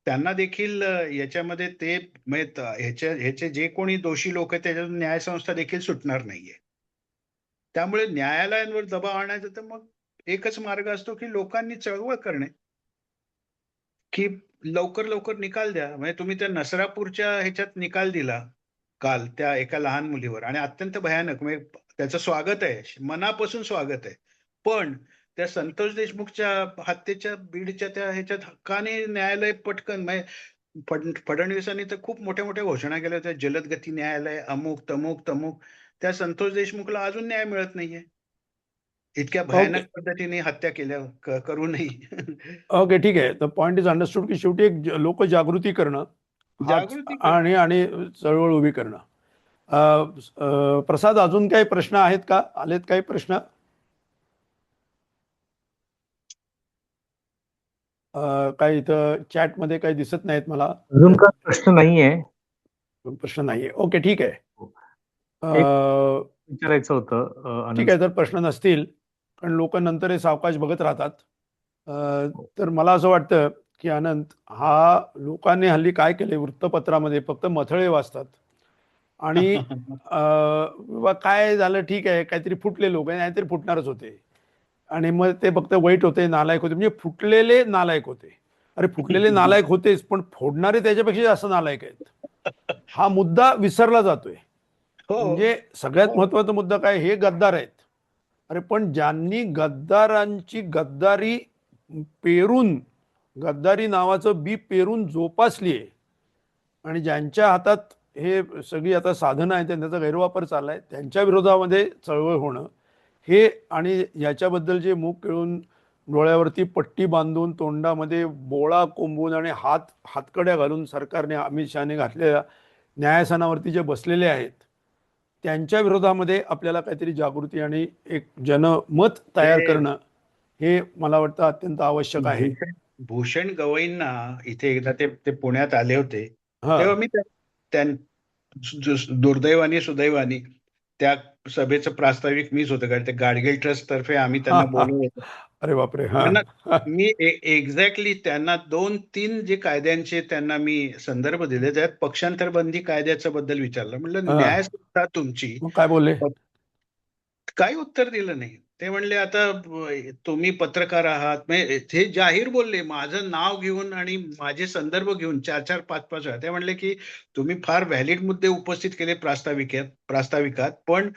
त्यांना देखील याच्यामध्ये ते म्हणजे ह्याचे जे कोणी दोषी लोक आहेत त्याच्यातून न्यायसंस्था देखील सुटणार नाहीये. त्यामुळे न्यायालयांवर दबाव आणायचा तर मग एकच मार्ग असतो, की लोकांनी चळवळ करणे, की लवकर लवकर निकाल द्या. म्हणजे तुम्ही त्या नसरापूरच्या ह्याच्यात निकाल दिला काल त्या एका लहान मुलीवर आणि अत्यंत भयानक म्हणजे त्याचं स्वागत आहे, मनापासून स्वागत आहे. पण त्या संतोष देशमुखच्या हत्येच्या बीडच्या त्या ह्याच्यात हक्काने न्यायालय पटकन म्हणजे फडणवीसांनी तर खूप मोठ्या मोठ्या घोषणा केल्या होत्या, जलद गती न्यायालय, अमुक तमुक तमुक. त्या संतोष देशमुखला अजून न्याय मिळत नाहीये. इतक्या ओके. भयानक पद्धतीने हत्या करूनही. ओके, ठीक आहे. तर पॉइंट इज अंडरस्टूड की शेवटी एक लोकजागृती करणं हाच जागृती करणं. आणि आणि चळवळ उभी करणं. प्रसाद, अजून काही प्रश्न आहेत का? आलेत काही प्रश्न? काही इथं चॅटमध्ये काही दिसत नाहीत मला. अजून काय प्रश्न नाहीये. प्रश्न नाहीये. ओके, ठीक आहे. एक अ, विचारायचं होतं ठीक आनंद आहे, जर प्रश्न नसतील, कारण लोक नंतर हे सावकाश बघत राहतात. अ, तर मला असं वाटतं की आनंद, हा लोकांनी हल्ली काय केले, वृत्तपत्रामध्ये फक्त मथळे वाचतात आणि काय झालं, ठीक आहे, काहीतरी फुटले लोक, नाहीतरी फुटणारच होते आणि मग ते फक्त वाईट होते, नालायक होते, म्हणजे फुटलेले नालायक होते. अरे, फुटलेले नालायक होतेच, पण फोडणारे त्याच्यापेक्षा जास्त नालायक आहेत. हा मुद्दा विसरला जातोय. हो, म्हणजे सगळ्यात हो. महत्वाचा मुद्दा काय, हे गद्दार आहेत. अरे, पण ज्यांनी गद्दारांची गद्दारी पेरून, गद्दारी नावाचं बी पेरून जोपासली आहे आणि ज्यांच्या हातात हे सगळी आता साधनं आहेत, त्यांचा गैरवापर चाललाय, त्यांच्या विरोधामध्ये चळवळ होणं हे, आणि याच्याबद्दल जे मूग पिळून, डोळ्यावरती पट्टी बांधून, तोंडामध्ये बोळा कोंबून आणि हातकड्या घालून सरकारने, अमित शहाने घातलेल्या न्यायासनावरती जे बसलेले आहेत, त्यांच्या विरोधामध्ये आपल्याला काहीतरी जागृती आणि एक जनमत तयार ते करणं हे मला वाटतं अत्यंत आवश्यक आहे. भूषण गवईंना इथे एकदा ते ते पुण्यात आले होते. हा. तेव्हा मी दुर्दैवाने सुदैवाने त्या सभेचं प्रास्ताविक मीच होतं, कारण ते गाडगीळ ट्रस्ट तर्फे आम्ही हा, त्यांना हा. बोलवलं होतं. अरे बापरे. हा. त्यांना मी एक्झॅक्टली त्यांना 2-3 जे कायद्यांचे त्यांना मी संदर्भ दिले, त्यात पक्षांतर बंदी कायद्याच्या बद्दल विचारलं. म्हणलं हा. न्यायसंस्था तुमची मग काय बोलले? काही उत्तर दिलं नाही. ते म्हणले आता तुम्ही पत्रकार आहात, म्हणजे हे जाहीर बोलले माझं नाव घेऊन आणि माझे संदर्भ घेऊन 4-4, 5-5 वेळा. ते म्हणले की तुम्ही फार व्हॅलिड मुद्दे उपस्थित केले प्रास्ताविकात, पण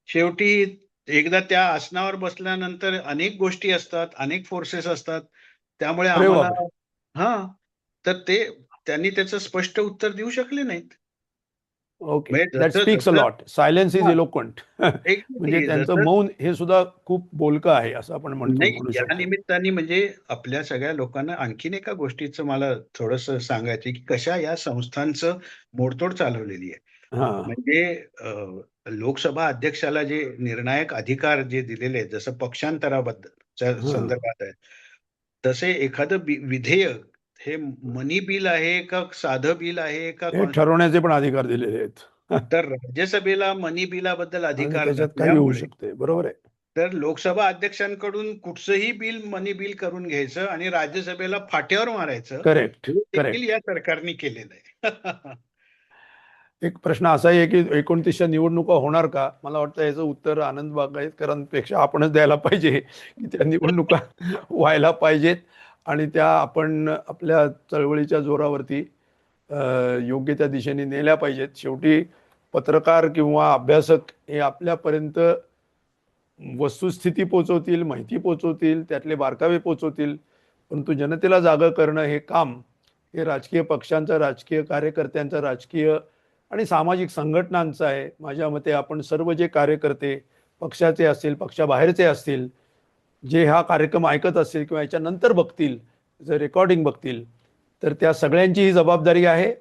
शेवटी एकदा त्या आसनावर बसल्यानंतर अनेक गोष्टी असतात, अनेक फोर्सेस असतात. त्यामुळे अरे आम्हाला बापरे. तर त्यांनी त्याचं स्पष्ट उत्तर देऊ शकले नाहीत. ओके, म्हणजे दॅट जसं स्पीक्स अ जसं लॉट. सायलेन्स इज हां, इलोक्वंट. म्हणजे एक्झॅक्टली त्यांचं जसं मौन हे सुद्धा खूप बोलकं आहे असं आपण नाही, म्हणू या शकतो. निमित्ताने म्हणजे आपल्या सगळ्या लोकांना आणखीन एका गोष्टीचं मला थोडंसं सांगायचं की कशा या संस्थांचं मोडतोड चालवलेली आहे. हां. म्हणजे लोकसभा अध्यक्षाला जे निर्णायक अधिकार जे दिलेले आहेत, जसं पक्षांतराबद्दलच्या हां. संदर्भात आहे, तसे एखादं विधेयक हे मनी बिल आहे का साधं बिल आहे का हे ठरवण्याचे पण अधिकार दिलेले आहेत. तर राज्यसभेला मनी बिलाबद्दल आणि अधिकार त्याच्यात काही होऊ नसल्यामुळे शकते. बरोबर आहे. तर लोकसभा अध्यक्षांकडून कुठचंही बिल मनी बिल करून घ्यायचं आणि राज्यसभेला फाट्यावर मारायचं, करेक्ट, हे देखील करेक्ट. या सरकारने केलेलं आहे. एक प्रश्न असाही आहे की 29च्या निवडणुका होणार का? मला वाटतं याचं उत्तर आनंद बागायतकरांपेक्षा आपणच द्यायला पाहिजे की त्या निवडणुका व्हायला पाहिजेत आणि त्या आपण आपल्या चळवळीच्या जोरावरती योग्य त्या दिशेने नेल्या पाहिजेत. शेवटी पत्रकार किंवा अभ्यासक हे आपल्यापर्यंत वस्तुस्थिती पोचवतील, माहिती पोचवतील, त्यातले बारकावे पोचवतील, परंतु जनतेला जागं करणं हे काम हे राजकीय पक्षांचं, राजकीय कार्यकर्त्यांचं, राजकीय आणि सामाजिक संघटनांचं आहे. माझ्या मते आपण सर्व जे कार्यकर्ते पक्षाचे असतील, पक्षाबाहेरचे असतील, जे हा कार्यक्रम ऐकत असतील किंवा याच्यानंतर बघतील, जर रेकॉर्डिंग बघतील, तर त्या सगळ्यांची ही जबाबदारी आहे.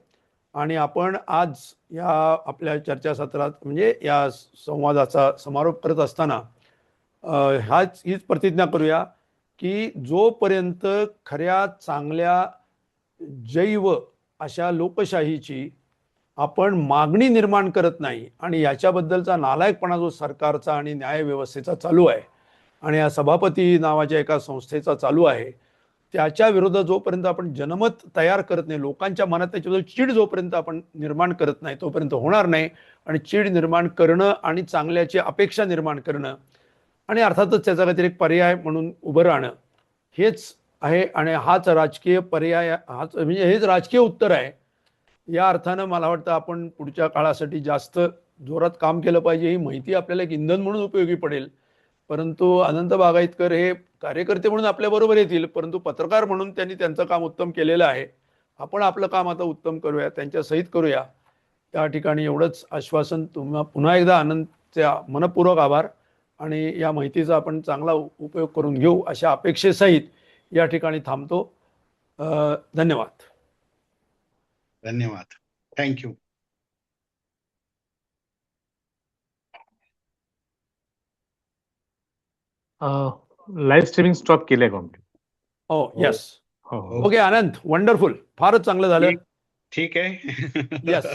आणि आपण आज या आपल्या चर्चासत्रात म्हणजे या संवादाचा समारोप करत असताना हीच प्रतिज्ञा करूया की जोपर्यंत खऱ्या चांगल्या जैव अशा लोकशाहीची आपण मागणी निर्माण करत नाही आणि याच्याबद्दलचा नालायकपणा जो सरकारचा आणि न्यायव्यवस्थेचा चालू आहे आणि या सभापती नावाच्या एका संस्थेचा चालू आहे, त्याच्या विरोधात जोपर्यंत आपण जनमत तयार करत नाही, लोकांच्या मनात त्याच्याबद्दल चीड जोपर्यंत आपण निर्माण करत नाही तोपर्यंत होणार नाही. आणि चीड निर्माण करणं आणि चांगल्याची अपेक्षा निर्माण करणं आणि अर्थातच त्याचा काहीतरी एक पर्याय म्हणून उभं राहणं हेच आहे. आणि हाच राजकीय पर्याय, हाच म्हणजे हेच राजकीय उत्तर आहे. या अर्थानं मला वाटतं आपण पुढच्या काळासाठी जास्त जोरात काम केलं पाहिजे. ही माहिती आपल्याला एक इंधन म्हणून उपयोगी पडेल. परंतु अनंत बागायतकर हे कार्यकर्ते म्हणून आपल्याबरोबर येतील, परंतु पत्रकार म्हणून त्यांनी त्यांचं काम उत्तम केलेलं आहे. आपण आपलं काम आता उत्तम करूया, त्यांच्या सहित करूया. त्या ठिकाणी एवढंच आश्वासन. तुम्हाला पुन्हा एकदा आनंदचे मनपूर्वक आभार आणि या माहितीचा आपण चांगला उपयोग करून घेऊ अशा अपेक्षेसहित या ठिकाणी थांबतो. धन्यवाद. धन्यवाद. थँक्यू. लाईव्ह स्ट्रीमिंग स्टॉप केलंय का? हो, येस. हो. ओके आनंद, वंडरफुल. फारच चांगलं झालं. ठीक आहे. येस.